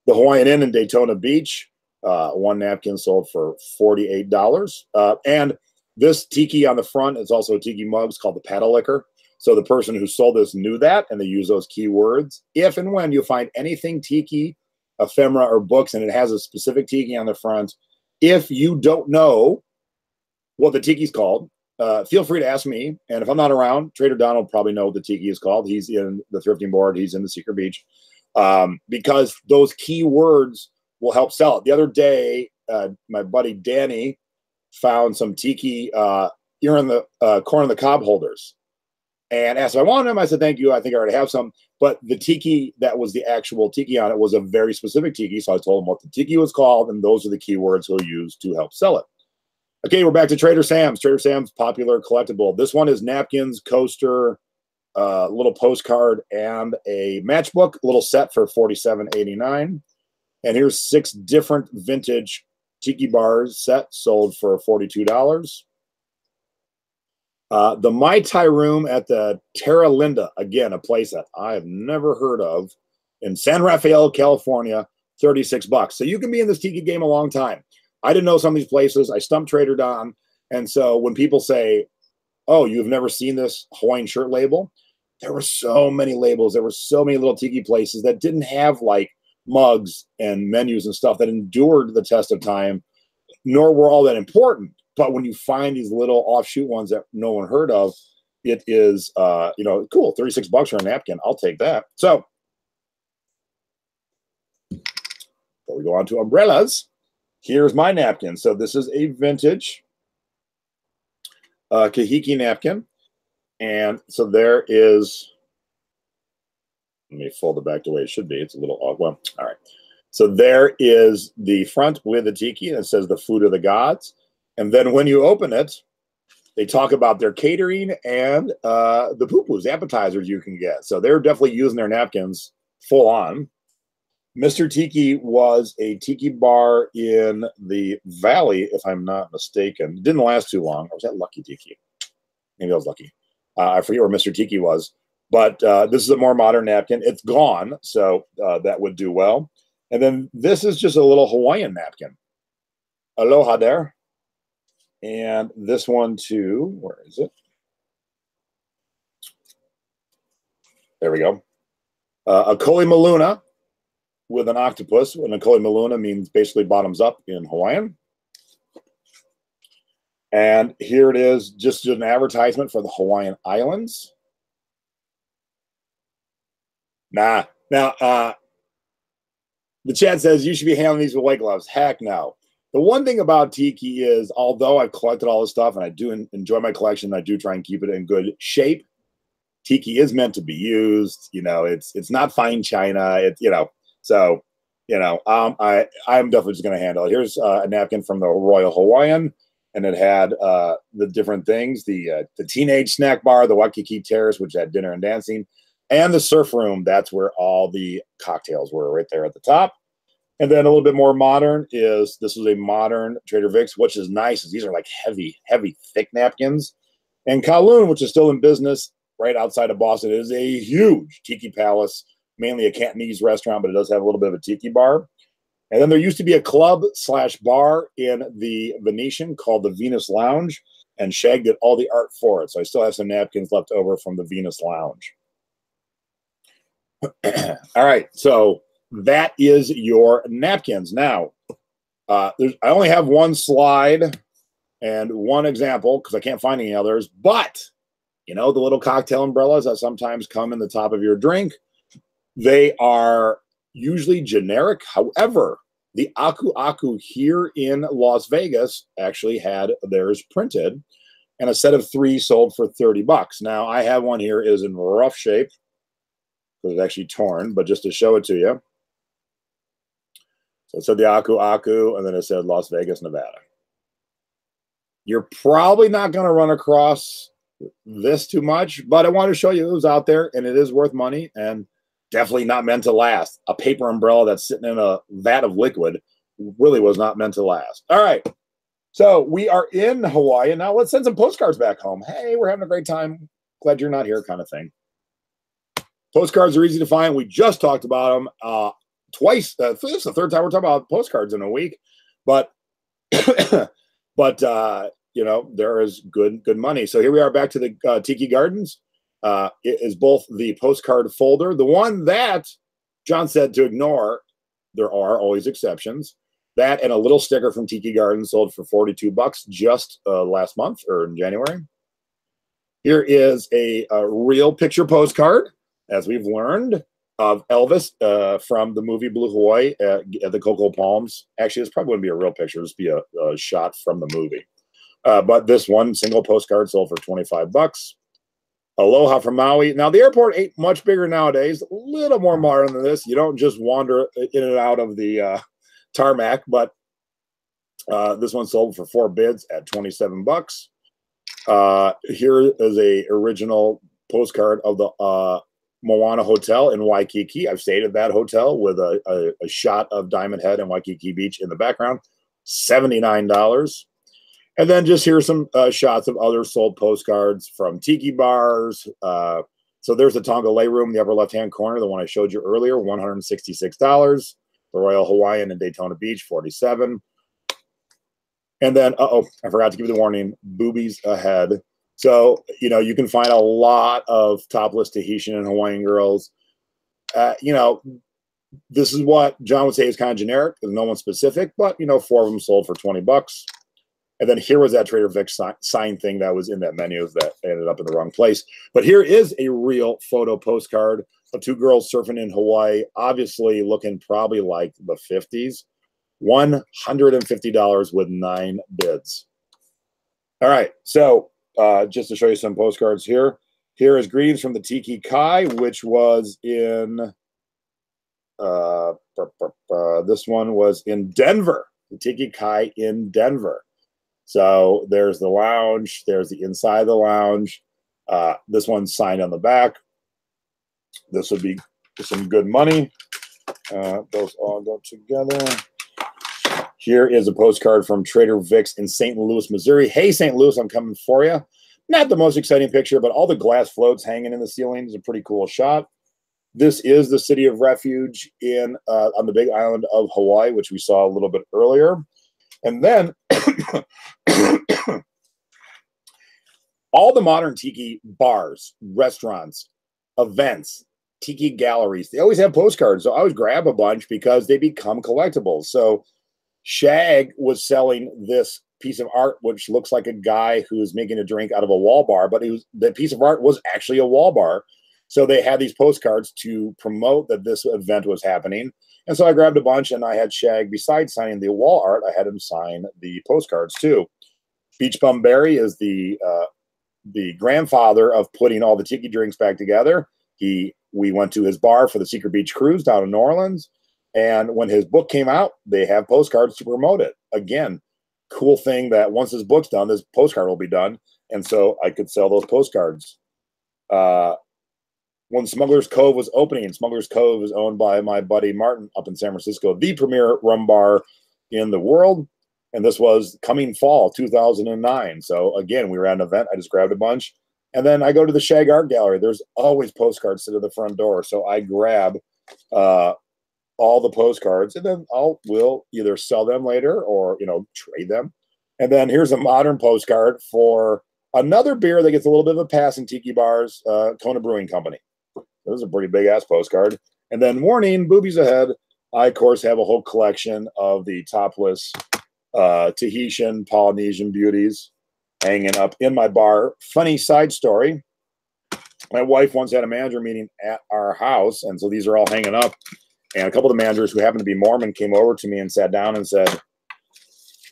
The Hawaiian Inn in Daytona Beach, one napkin sold for $48. And this tiki on the front is also a tiki mug. It's called the paddle liquor. So the person who sold this knew that, and they use those keywords. If and when you find anything tiki, ephemera, or books, and it has a specific tiki on the front, if you don't know what the tiki's called, feel free to ask me. And if I'm not around, Trader Don will probably know what the tiki is called. He's in the thrifting board. He's in the Secret Beach. Because those keywords will help sell it. The other day, my buddy Danny found some tiki here in the corn on the cob holders, and asked if I wanted them. I said, thank you. I think I already have some. But the tiki that was the actual tiki on it was a very specific tiki. So I told him what the tiki was called, and those are the keywords he'll use to help sell it. Okay, we're back to Trader Sam's. Trader Sam's popular collectible. This one is napkins, coaster, little postcard, and a matchbook. Little set for $47.89. And here's 6 different vintage tiki bars set sold for $42. The Mai Tai room at the Terra Linda, again, a place that I have never heard of, in San Rafael, California, $36. So you can be in this tiki game a long time. I didn't know some of these places. I stumped Trader Don. And so when people say, oh, you've never seen this Hawaiian shirt label, there were so many labels. There were so many little tiki places that didn't have like mugs and menus and stuff that endured the test of time, nor were all that important. But when you find these little offshoot ones that no one heard of, it is, cool. $36 for a napkin. I'll take that. So before we go on to umbrellas, here's my napkin. So this is a vintage kahiki napkin. And so there is, let me fold it back the way it should be. It's a little off. Well, all right. So there is the front with the tiki, and it says the food of the gods. And then when you open it, they talk about their catering and the poo-poos, appetizers you can get. So they're definitely using their napkins full on. Mr. Tiki was a tiki bar in the Valley, if I'm not mistaken. It didn't last too long. Or was that Lucky Tiki? Maybe I was lucky. I forget where Mr. Tiki was. But this is a more modern napkin. It's gone, so that would do well. And then this is just a little Hawaiian napkin. Aloha there. And this one too, where is it? There we go. A Koli Maluna with an octopus. And a Koli Maluna means basically bottoms up in Hawaiian. And here it is, just an advertisement for the Hawaiian Islands. Nah. Now, the chat says you should be handling these with white gloves. Heck no. The one thing about Tiki is, although I've collected all this stuff and I do enjoy my collection, I do try and keep it in good shape. Tiki is meant to be used. You know, it's not fine china. It's, so, I'm definitely just going to handle it. Here's a napkin from the Royal Hawaiian, and it had the different things, the teenage snack bar, the Waikiki Terrace, which had dinner and dancing, and the surf room. That's where all the cocktails were, right there at the top. And then a little bit more modern is, this is a modern Trader Vic's, which is nice. These are like heavy, thick napkins. And Kowloon, which is still in business right outside of Boston, is a huge tiki palace, mainly a Cantonese restaurant, but it does have a little bit of a tiki bar. And then there used to be a club/bar in the Venetian called the Venus Lounge, and Shag did all the art for it. So I still have some napkins left over from the Venus Lounge. All right, so that is your napkins. Now, I only have one slide and one example because I can't find any others. But, the little cocktail umbrellas that sometimes come in the top of your drink, they are usually generic. However, the Aku Aku here in Las Vegas actually had theirs printed, and a set of 3 sold for $30. Now, I have one here. It is in rough shape because it's actually torn, but just to show it to you. So it said the Aku Aku, and then it said Las Vegas, Nevada. You're probably not going to run across this too much, but I want to show you it was out there, and it is worth money, and definitely not meant to last. A paper umbrella that's sitting in a vat of liquid really was not meant to last. All right. So we are in Hawaii, and now let's send some postcards back home. Hey, we're having a great time. Glad you're not here kind of thing. Postcards are easy to find. We just talked about them twice. This is the 3rd time we're talking about postcards in a week, but there is good money. So here we are back to the Tiki Gardens. It is both the postcard folder, the one that John said to ignore. There are always exceptions. That and a little sticker from Tiki Garden sold for $42 just last month or in January. Here is a real picture postcard, as we've learned, of Elvis from the movie Blue Hawaii at the Cocoa Palms. Actually, this probably wouldn't be a real picture. It'd just be a shot from the movie. But this one single postcard sold for $25. Aloha from Maui. Now, the airport ain't much bigger nowadays. A little more modern than this. You don't just wander in and out of the tarmac, but This one sold for 4 bids at 27 bucks. Here is a original postcard of the Moana Hotel in Waikiki. I've stayed at that hotel with a shot of Diamond Head and Waikiki Beach in the background. $79. And then just here's some shots of other sold postcards from tiki bars. So there's the Tonga Lay Room in the upper left-hand corner, the one I showed you earlier, $166. The Royal Hawaiian in Daytona Beach, $47. And then, I forgot to give you the warning, boobies ahead. So, you can find a lot of topless Tahitian and Hawaiian girls. This is what John would say is kind of generic. There's no one specific, but, 4 of them sold for 20 bucks. And then here was that Trader Vic's sign thing that was in that menu that ended up in the wrong place. But here is a real photo postcard of 2 girls surfing in Hawaii, obviously looking probably like the 50s. $150 with 9 bids. All right, so just to show you some postcards here. Here is greetings from the Tiki Kai, which was in, this one was in Denver. The Tiki Kai in Denver. So there's the lounge. There's the inside of the lounge. This one's signed on the back. This would be some good money. Those all go together. Here is a postcard from Trader Vic's in St. Louis, Missouri. Hey, St. Louis, I'm coming for you. Not the most exciting picture, but all the glass floats hanging in the ceiling is a pretty cool shot. This is the city of refuge on the big island of Hawaii, which we saw a little bit earlier. And then all the modern tiki bars, restaurants, events, tiki galleries, they always have postcards. So I always grab a bunch because they become collectibles. So Shag was selling this piece of art, which looks like a guy who's making a drink out of a wall bar, but the piece of art was actually a wall bar. So they had these postcards to promote that this event was happening. And so I grabbed a bunch, and I had Shag, besides signing the wall art, I had him sign the postcards too. Beach Bum Barry is the grandfather of putting all the tiki drinks back together. We went to his bar for the Secret Beach Cruise down in New Orleans. And when his book came out, they have postcards to promote it. Again, cool thing that once his book's done, this postcard will be done. And so I could sell those postcards. When Smuggler's Cove was opening, Smuggler's Cove is owned by my buddy Martin up in San Francisco, the premier rum bar in the world. And this was coming fall 2009. So again, we were at an event. I just grabbed a bunch. And then I go to the Shag Art Gallery. There's always postcards to the front door. So I grab all the postcards, and then we'll either sell them later or, trade them. And then here's a modern postcard for another beer that gets a little bit of a pass in tiki bars, Kona Brewing Company. This is a pretty big ass postcard. And then warning, boobies ahead. I, of course, have a whole collection of the topless Tahitian, Polynesian beauties hanging up in my bar. Funny side story. My wife once had a manager meeting at our house, and so these are all hanging up. And a couple of the managers who happened to be Mormon came over to me and sat down and said,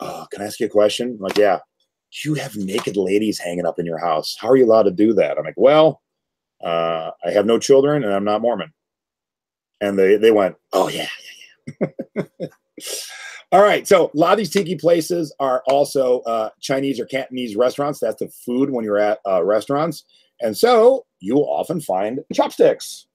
can I ask you a question? I'm like, yeah. You have naked ladies hanging up in your house. How are you allowed to do that? I'm like, well, I have no children and I'm not Mormon. And they went, oh, yeah. All right. So a lot of these tiki places are also Chinese or Cantonese restaurants. That's the food when you're at restaurants. And so you will often find chopsticks.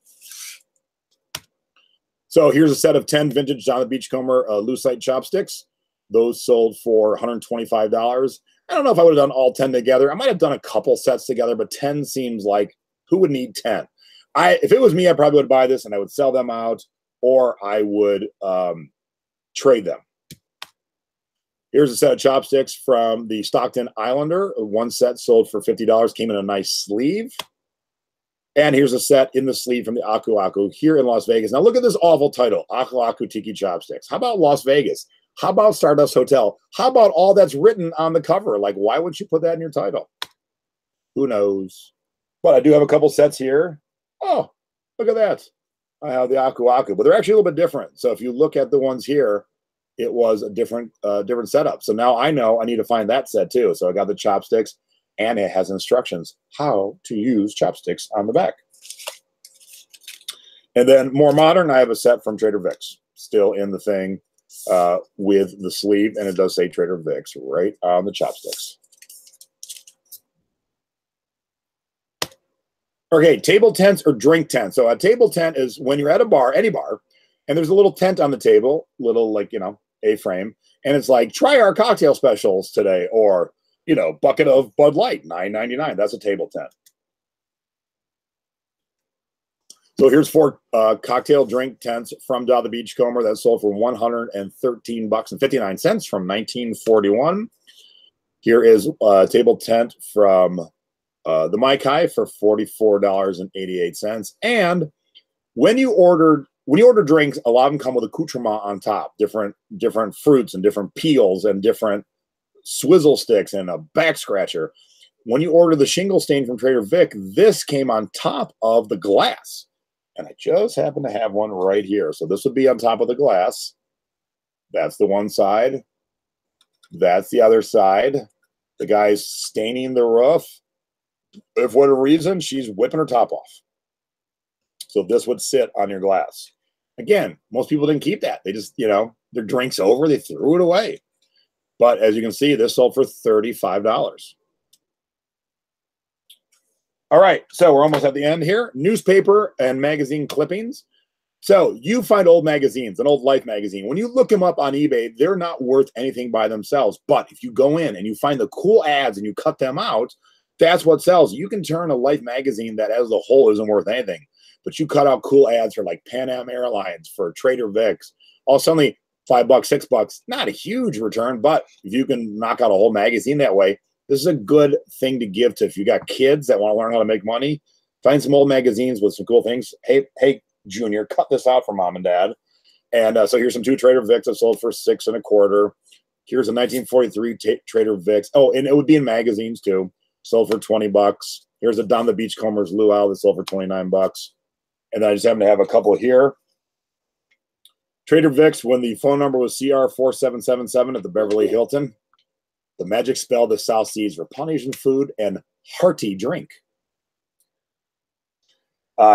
So here's a set of 10 vintage John the Beachcomber lucite chopsticks. Those sold for $125. I don't know if I would have done all 10 together. I might have done a couple sets together, but 10 seems like, who would need 10? If it was me, I probably would buy this and I would sell them out, or I would trade them. Here's a set of chopsticks from the Stockton Islander. One set sold for $50, came in a nice sleeve. And here's a set in the sleeve from the Aku Aku here in Las Vegas. Now look at this awful title, Aku Aku Tiki Chopsticks. How about Las Vegas? How about Stardust Hotel? How about all that's written on the cover? Like, why would you put that in your title? Who knows? But I do have a couple sets here. Oh, look at that. I have the Aku Aku, but they're actually a little bit different. So if you look at the ones here, it was a different setup. So now I know I need to find that set too. So I got the chopsticks, and it has instructions how to use chopsticks on the back. And then more modern, I have a set from Trader Vic's, still in the thing. with the sleeve, and it does say Trader Vic's right on the chopsticks. Okay, table tents or drink tents. So a table tent is when you're at a bar, any bar, and there's a little tent on the table, little like, A-frame, and it's like, try our cocktail specials today, or, bucket of Bud Light, $9.99. That's a table tent. So here's 4 cocktail drink tents from the Beachcomber that sold for $113.59 from 1941. Here is a table tent from the Mai Kai for $44.88. And when you order drinks, a lot of them come with accoutrement on top, different fruits and different peels and different swizzle sticks and a back scratcher. When you order the shingle stain from Trader Vic, this came on top of the glass. And I just happen to have one right here. So this would be on top of the glass. That's the one side. That's the other side. The guy's staining the roof. If for whatever reason, she's whipping her top off. So this would sit on your glass. Again, most people didn't keep that. They just, their drink's over. They threw it away. But as you can see, this sold for $35. All right, so we're almost at the end here. Newspaper and magazine clippings. So you find old magazines, an old Life magazine. When you look them up on eBay, they're not worth anything by themselves. But if you go in and you find the cool ads and you cut them out, that's what sells. You can turn a Life magazine that as a whole isn't worth anything, but you cut out cool ads for like Pan Am Airlines, for Trader Vic's. All suddenly, $5, $6, not a huge return, but if you can knock out a whole magazine that way, this is a good thing to give to if you got kids that want to learn how to make money. Find some old magazines with some cool things. Hey, Junior, cut this out for Mom and Dad. And so here's some 2 Trader Vic's that sold for $6 1/4. Here's a 1943 Trader Vic's. Oh, and it would be in magazines too. Sold for $20. Here's a Down the Beachcomber's Luau that sold for $29. And then I just happen to have a couple here. Trader Vic's, when the phone number was CR4777 at the Beverly Hilton. The magic spell the South Seas, replenishing food and hearty drink.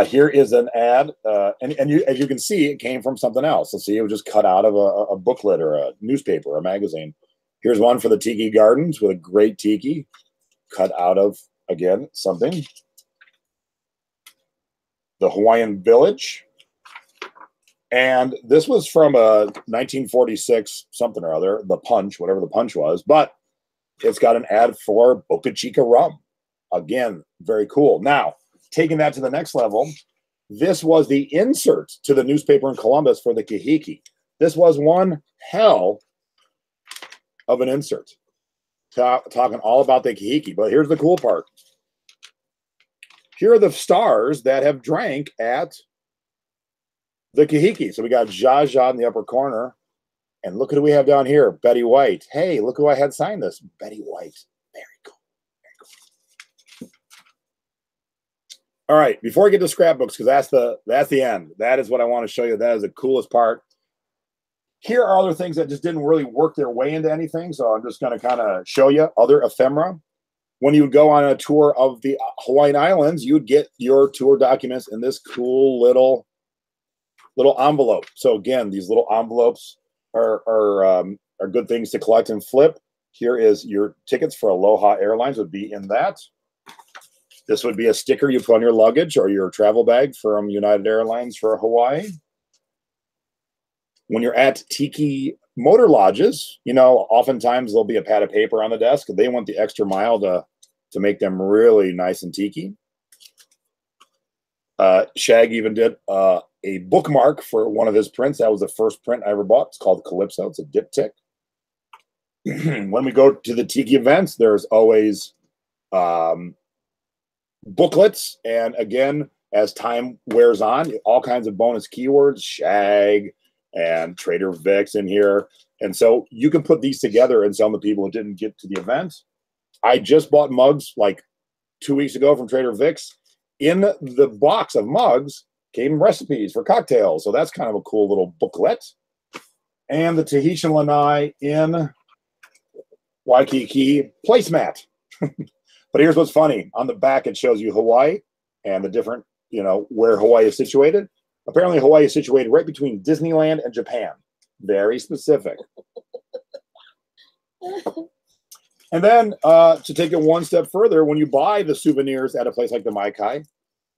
Here is an ad, and as you can see, it came from something else. Let's see, it was just cut out of a booklet or a newspaper or a magazine. Here's one for the Tiki Gardens with a great tiki, cut out of, again, something. The Hawaiian Village. And this was from a 1946 something or other, the Punch, whatever the Punch was, but it's got an ad for Boca Chica rum. Again, very cool. Now, taking that to the next level, this was the insert to the newspaper in Columbus for the Kahiki. This was one hell of an insert. Talking all about the Kahiki. But here's the cool part. Here are the stars that have drank at the Kahiki. So we got Zsa Zsa in the upper corner. And look at who we have down here, Betty White. Hey, look who I had signed this, Betty White. Very cool. Very cool. All right, before I get to scrapbooks, because that's the end. That is what I want to show you. That is the coolest part. Here are other things that just didn't really work their way into anything. So I'm just going to kind of show you other ephemera. When you would go on a tour of the Hawaiian Islands, you would get your tour documents in this cool little envelope. So again, these little envelopes are good things to collect and flip. Here is your tickets for Aloha Airlines would be in that. This would be a sticker you put on your luggage or your travel bag from United Airlines for Hawaii. When you're at Tiki motor lodges, oftentimes there'll be a pad of paper on the desk. They want the extra mile to make them really nice and tiki. Shag even did a bookmark for one of his prints. That was the first print I ever bought. It's called Calypso. It's a diptych. When we go to the Tiki events, there's always booklets. And again, as time wears on, all kinds of bonus keywords, Shag and Trader Vic's in here. And so you can put these together and sell them to people who didn't get to the event. I just bought mugs like 2 weeks ago from Trader Vic's. In the box of mugs came recipes for cocktails. So that's kind of a cool little booklet. And the Tahitian Lanai in Waikiki placemat. But here's what's funny. On the back, it shows you Hawaii and the different, where Hawaii is situated. Apparently, Hawaii is situated right between Disneyland and Japan. Very specific. And then to take it one step further, when you buy the souvenirs at a place like the Maikai,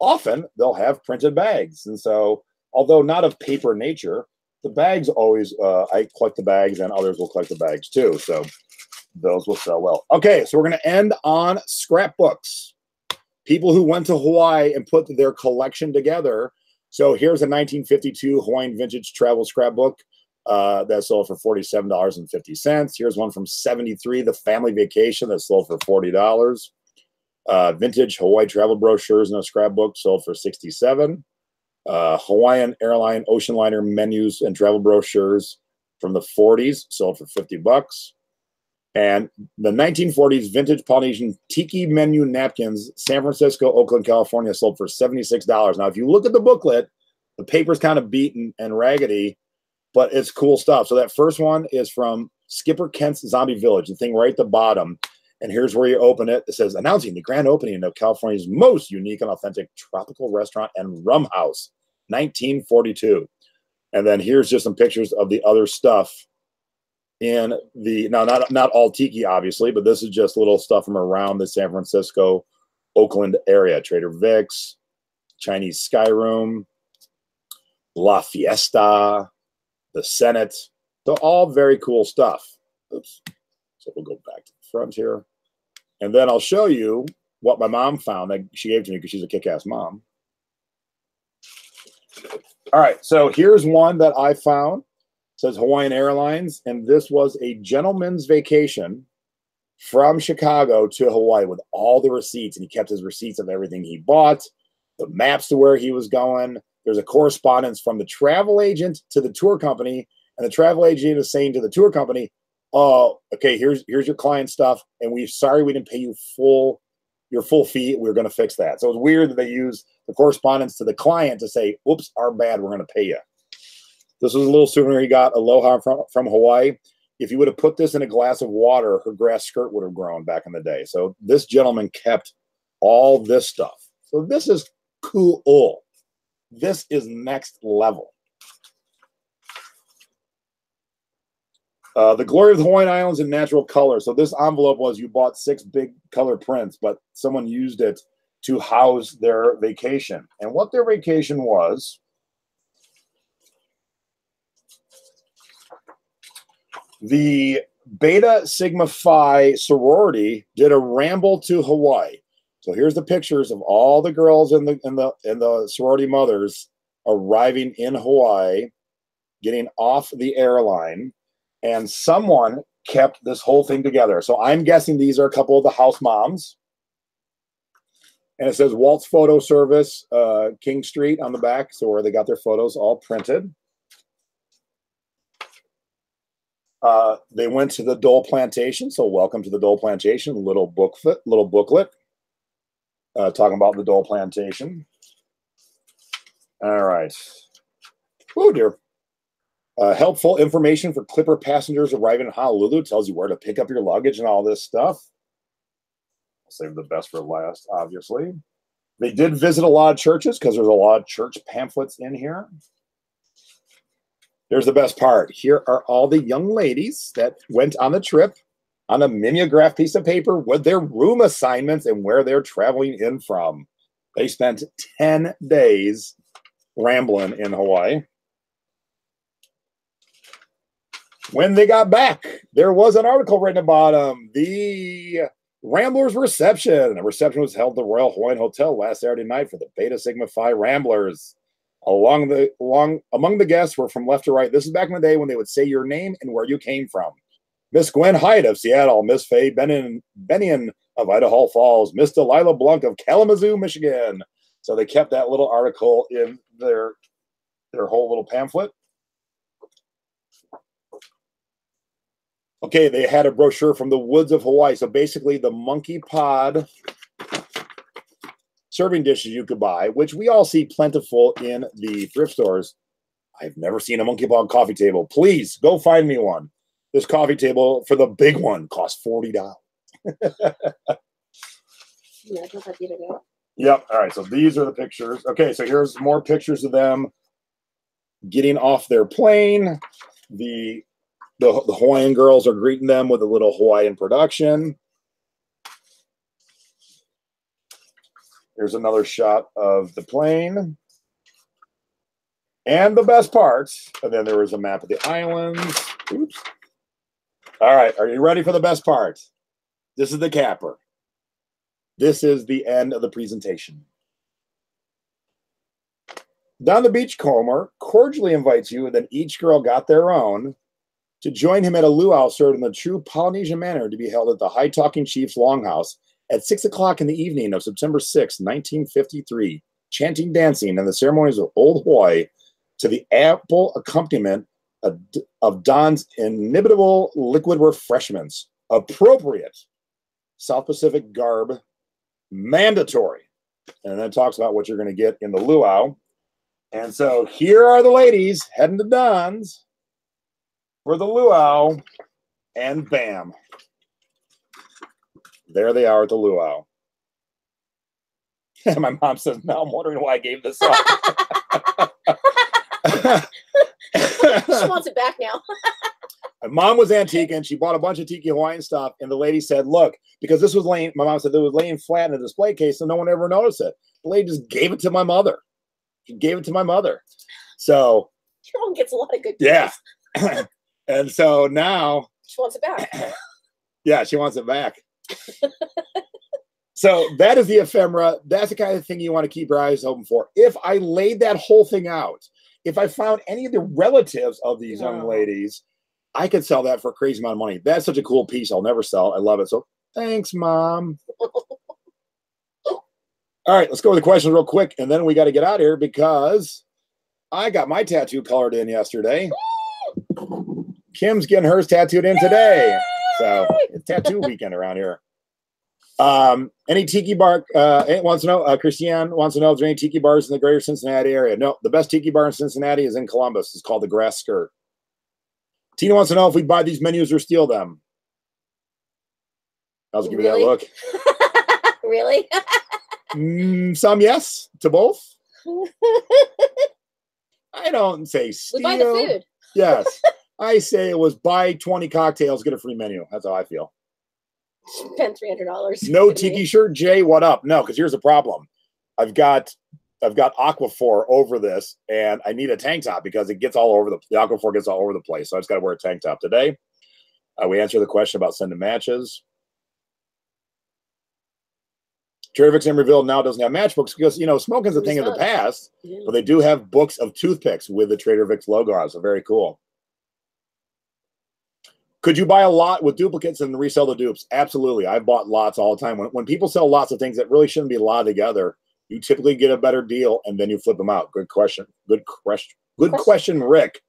often they'll have printed bags. And so, although not of paper nature, the bags always, I collect the bags and others will collect the bags too. So those will sell well. Okay, so we're going to end on scrapbooks. People who went to Hawaii and put their collection together. So here's a 1952 Hawaiian vintage travel scrapbook. That sold for $47.50. Here's one from '73, the family vacation, that sold for $40. Vintage Hawaii travel brochures in a scrapbook sold for $67. Hawaiian airline ocean liner menus and travel brochures from the '40s sold for $50. And the 1940s vintage Polynesian Tiki menu napkins, San Francisco, Oakland, California, sold for $76. Now, if you look at the booklet, the paper's kind of beaten and raggedy, but it's cool stuff. So that first one is from Skipper Kent's Zombie Village, the thing right at the bottom. And here's where you open it. It says, announcing the grand opening of California's most unique and authentic tropical restaurant and rum house, 1942. And then here's just some pictures of the other stuff in the, now not all Tiki, obviously, but this is just little stuff from around the San Francisco, Oakland area. Trader Vic's, Chinese Sky Room, La Fiesta, the Senate. They're all very cool stuff. Oops. So we'll go back to the front here. And then I'll show you what my mom found that she gave to me because she's a kick-ass mom. All right, so here's one that I found. It says Hawaiian Airlines, and this was a gentleman's vacation from Chicago to Hawaii with all the receipts, and he kept his receipts of everything he bought, the maps to where he was going. There's a correspondence from the travel agent to the tour company, and the travel agent is saying to the tour company, "Oh, okay, here's your client stuff, and we're sorry we didn't pay you your full fee. We're going to fix that." So it's weird that they use the correspondence to the client to say, "Oops, our bad. We're going to pay you." This was a little souvenir he got, Aloha from Hawaii. If you would have put this in a glass of water, her grass skirt would have grown back in the day. So this gentleman kept all this stuff. So this is cool. This is next level. The glory of the Hawaiian Islands in natural color. So this envelope was, you bought 6 big color prints, but someone used it to house their vacation. And what their vacation was, the Beta Sigma Phi sorority did a ramble to Hawaii. So here's the pictures of all the girls and the sorority mothers arriving in Hawaii, getting off the airline, and someone kept this whole thing together. So I'm guessing these are a couple of the house moms. And it says Walt's Photo Service, King Street on the back, so where they got their photos all printed. They went to the Dole Plantation, so welcome to the Dole Plantation, little booklet talking about the Dole Plantation. All right. Oh, dear. Helpful information for Clipper passengers arriving in Honolulu. Tells you where to pick up your luggage and all this stuff. I'll save the best for last, obviously. They did visit a lot of churches because there's a lot of church pamphlets in here. There's the best part. Here are all the young ladies that went on the trip on a mimeograph piece of paper with their room assignments and where they're traveling in from. They spent 10 days rambling in Hawaii. When they got back, there was an article written about them. The Ramblers reception. A reception was held at the Royal Hawaiian Hotel last Saturday night for the Beta Sigma Phi Ramblers. Among the guests were from left to right. This is back in the day when they would say your name and where you came from. Miss Gwen Hyde of Seattle, Miss Faye Benion of Idaho Falls, Miss Delilah Blanc of Kalamazoo, Michigan. So they kept that little article in their whole little pamphlet. Okay, they had a brochure from the woods of Hawaii. So basically the monkey pod serving dishes you could buy, which we all see plentiful in the thrift stores. I've never seen a monkey pod coffee table. Please go find me one. This coffee table for the big one costs $40. Yeah, I thought you go. Yep. All right. So these are the pictures. Okay. So here's more pictures of them getting off their plane. The Hawaiian girls are greeting them with a little Hawaiian production. Here's another shot of the plane. And the best parts. And then there was a map of the islands. Oops. All right, are you ready for the best part? This is the capper. This is the end of the presentation. Don the Beachcomber cordially invites you, and then each girl got their own, to join him at a luau served in the true Polynesian manner to be held at the High Talking Chief's Longhouse at 6 o'clock in the evening of September 6, 1953, chanting, dancing, and the ceremonies of Old Hawaii to the ample accompaniment of Don's inimitable liquid refreshments, appropriate South Pacific garb, mandatory. And then it talks about what you're going to get in the luau. And so here are the ladies heading to Don's for the luau, and bam, there they are at the luau. My mom says, now I'm wondering why I gave this up. She wants it back now. My mom was antique, and she bought a bunch of Tiki Hawaiian stuff, and the lady said, look, because this was laying, my mom said, it was laying flat in a display case, so no one ever noticed it. The lady just gave it to my mother. She gave it to my mother. So your mom gets a lot of good yeah. And so now she wants it back. Yeah, she wants it back. So that is the ephemera. That's the kind of thing you want to keep your eyes open for. If I laid that whole thing out, if I found any of the relatives of these young ladies, I could sell that for a crazy amount of money. That's such a cool piece. I'll never sell. I love it. So thanks, Mom. All right, let's go with the questions real quick, and then we got to get out of here because I got my tattoo colored in yesterday. Kim's getting hers tattooed in today. So it's tattoo weekend around here. Any tiki bar wants to know, Christiane wants to know if there's any tiki bars in the greater Cincinnati area. No, the best tiki bar in Cincinnati is in Columbus. It's called the Grass Skirt. Tina wants to know if we buy these menus or steal them. I'll give you that look. Really? Some yes to both. I don't say steal. We buy the food. Yes. I say it was buy 20 cocktails, get a free menu. That's how I feel. Spend $300. No tiki shirt, Jay. What up? No, because here's the problem. I've got Aquaphor over this, and I need a tank top because it gets all over the Aquaphor gets all over the place. So I just got to wear a tank top today. We answered the question about sending matches. Trader Vic's Emeryville now doesn't have matchbooks because, you know, smoking's a thing of the past, but they do have books of toothpicks with the Trader Vic's logo on. So very cool. Could you buy a lot with duplicates and resell the dupes? Absolutely. I bought lots all the time. When people sell lots of things that really shouldn't be lot together, you typically get a better deal and then you flip them out. Good question. Good question, Rick.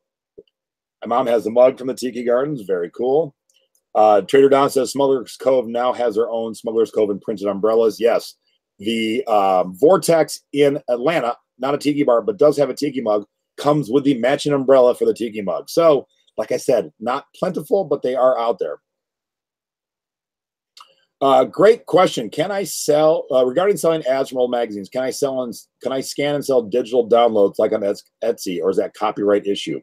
My mom has the mug from the Tiki Gardens. Very cool. Trader Don says Smuggler's Cove now has their own Smuggler's Cove and printed umbrellas. Yes. The Vortex in Atlanta, not a Tiki bar, but does have a Tiki mug, comes with the matching umbrella for the Tiki mug. So, like I said, not plentiful, but they are out there. Great question. Can I sell regarding selling ads from old magazines? Can I scan and sell digital downloads like on Etsy, or is that copyright issue?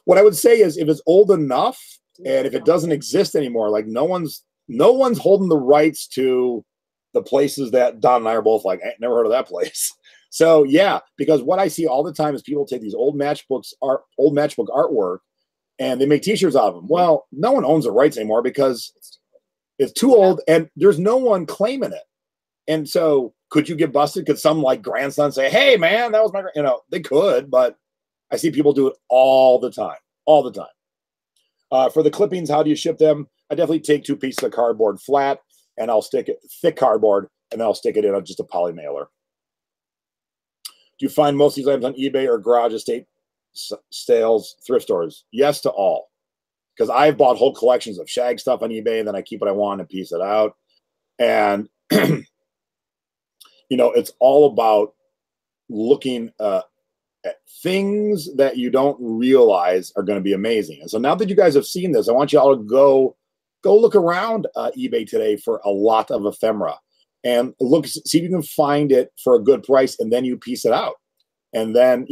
What I would say is, if it's old enough and if it doesn't exist anymore, like no one's holding the rights to the places that Don and I are both like, I ain't never heard of that place. So yeah, because what I see all the time is people take these old matchbook artwork and they make t-shirts out of them. Well, no one owns the rights anymore because it's too old and there's no one claiming it. And so could you get busted? Could some like grandson say, hey man, that was my, they could, but I see people do it all the time. For the clippings, how do you ship them? I definitely take 2 pieces of cardboard flat and I'll stick it thick cardboard and then I'll stick it in just a poly mailer. Do you find most of these items on eBay or garage estate sales, thrift stores? Yes to all. Because I've bought whole collections of shag stuff on eBay and then I keep what I want and piece it out. And, it's all about looking at things that you don't realize are going to be amazing. And so now that you guys have seen this, I want you all to go look around eBay today for a lot of ephemera and see if you can find it for a good price, and then you piece it out. And then,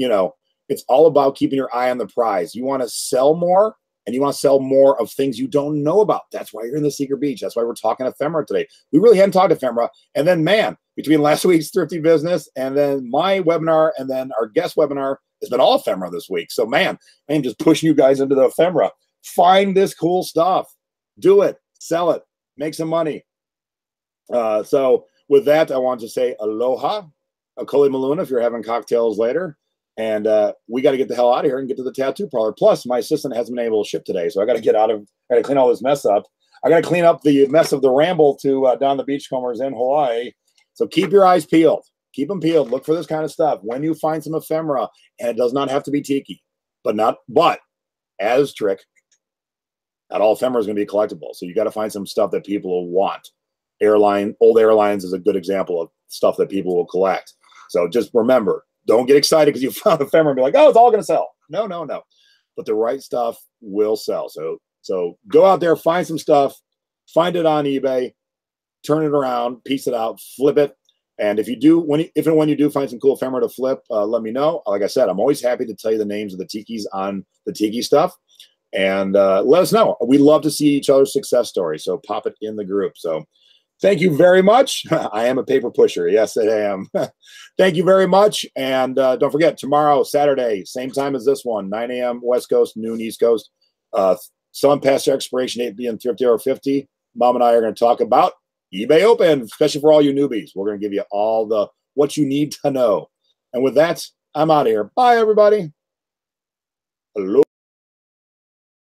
It's all about keeping your eye on the prize. You want to sell more, and you want to sell more of things you don't know about. That's why you're in the Secret Beach. That's why we're talking Ephemera today. We really hadn't talked Ephemera. And then, man, between last week's Thrifty Business and then my webinar and then our guest webinar, it's been all Ephemera this week. So, man, I am just pushing you guys into the Ephemera. Find this cool stuff. Do it. Sell it. Make some money. So with that, I want to say aloha, akoli maluna if you're having cocktails later. And we got to get the hell out of here and get to the tattoo parlor. Plus, my assistant hasn't been able to ship today, so I got to get out of. I got to clean all this mess up. I got to clean up the mess of the ramble to down the beachcombers in Hawaii. So keep your eyes peeled. Keep them peeled. Look for this kind of stuff. When you find some ephemera, and it does not have to be tiki, but as trick, not all ephemera is going to be collectible. So you got to find some stuff that people will want. Old airlines is a good example of stuff that people will collect. So just remember. Don't get excited because you found ephemera and be like, oh, it's all going to sell. No, no, no. But the right stuff will sell. So go out there, find some stuff, find it on eBay, turn it around, piece it out, flip it. And if and when you do find some cool ephemera to flip, let me know. Like I said, I'm always happy to tell you the names of the tikis on the tiki stuff. And let us know. We love to see each other's success stories. So pop it in the group. So thank you very much. I am a paper pusher. Yes, I am. Thank you very much. And don't forget, tomorrow, Saturday, same time as this one, 9 a.m. West Coast, noon East Coast. Selling past their expiration, 8 p.m. Thrifty Hour 50. Mom and I are going to talk about eBay Open, especially for all you newbies. We're going to give you all what you need to know. And with that, I'm out of here. Bye, everybody. Hello.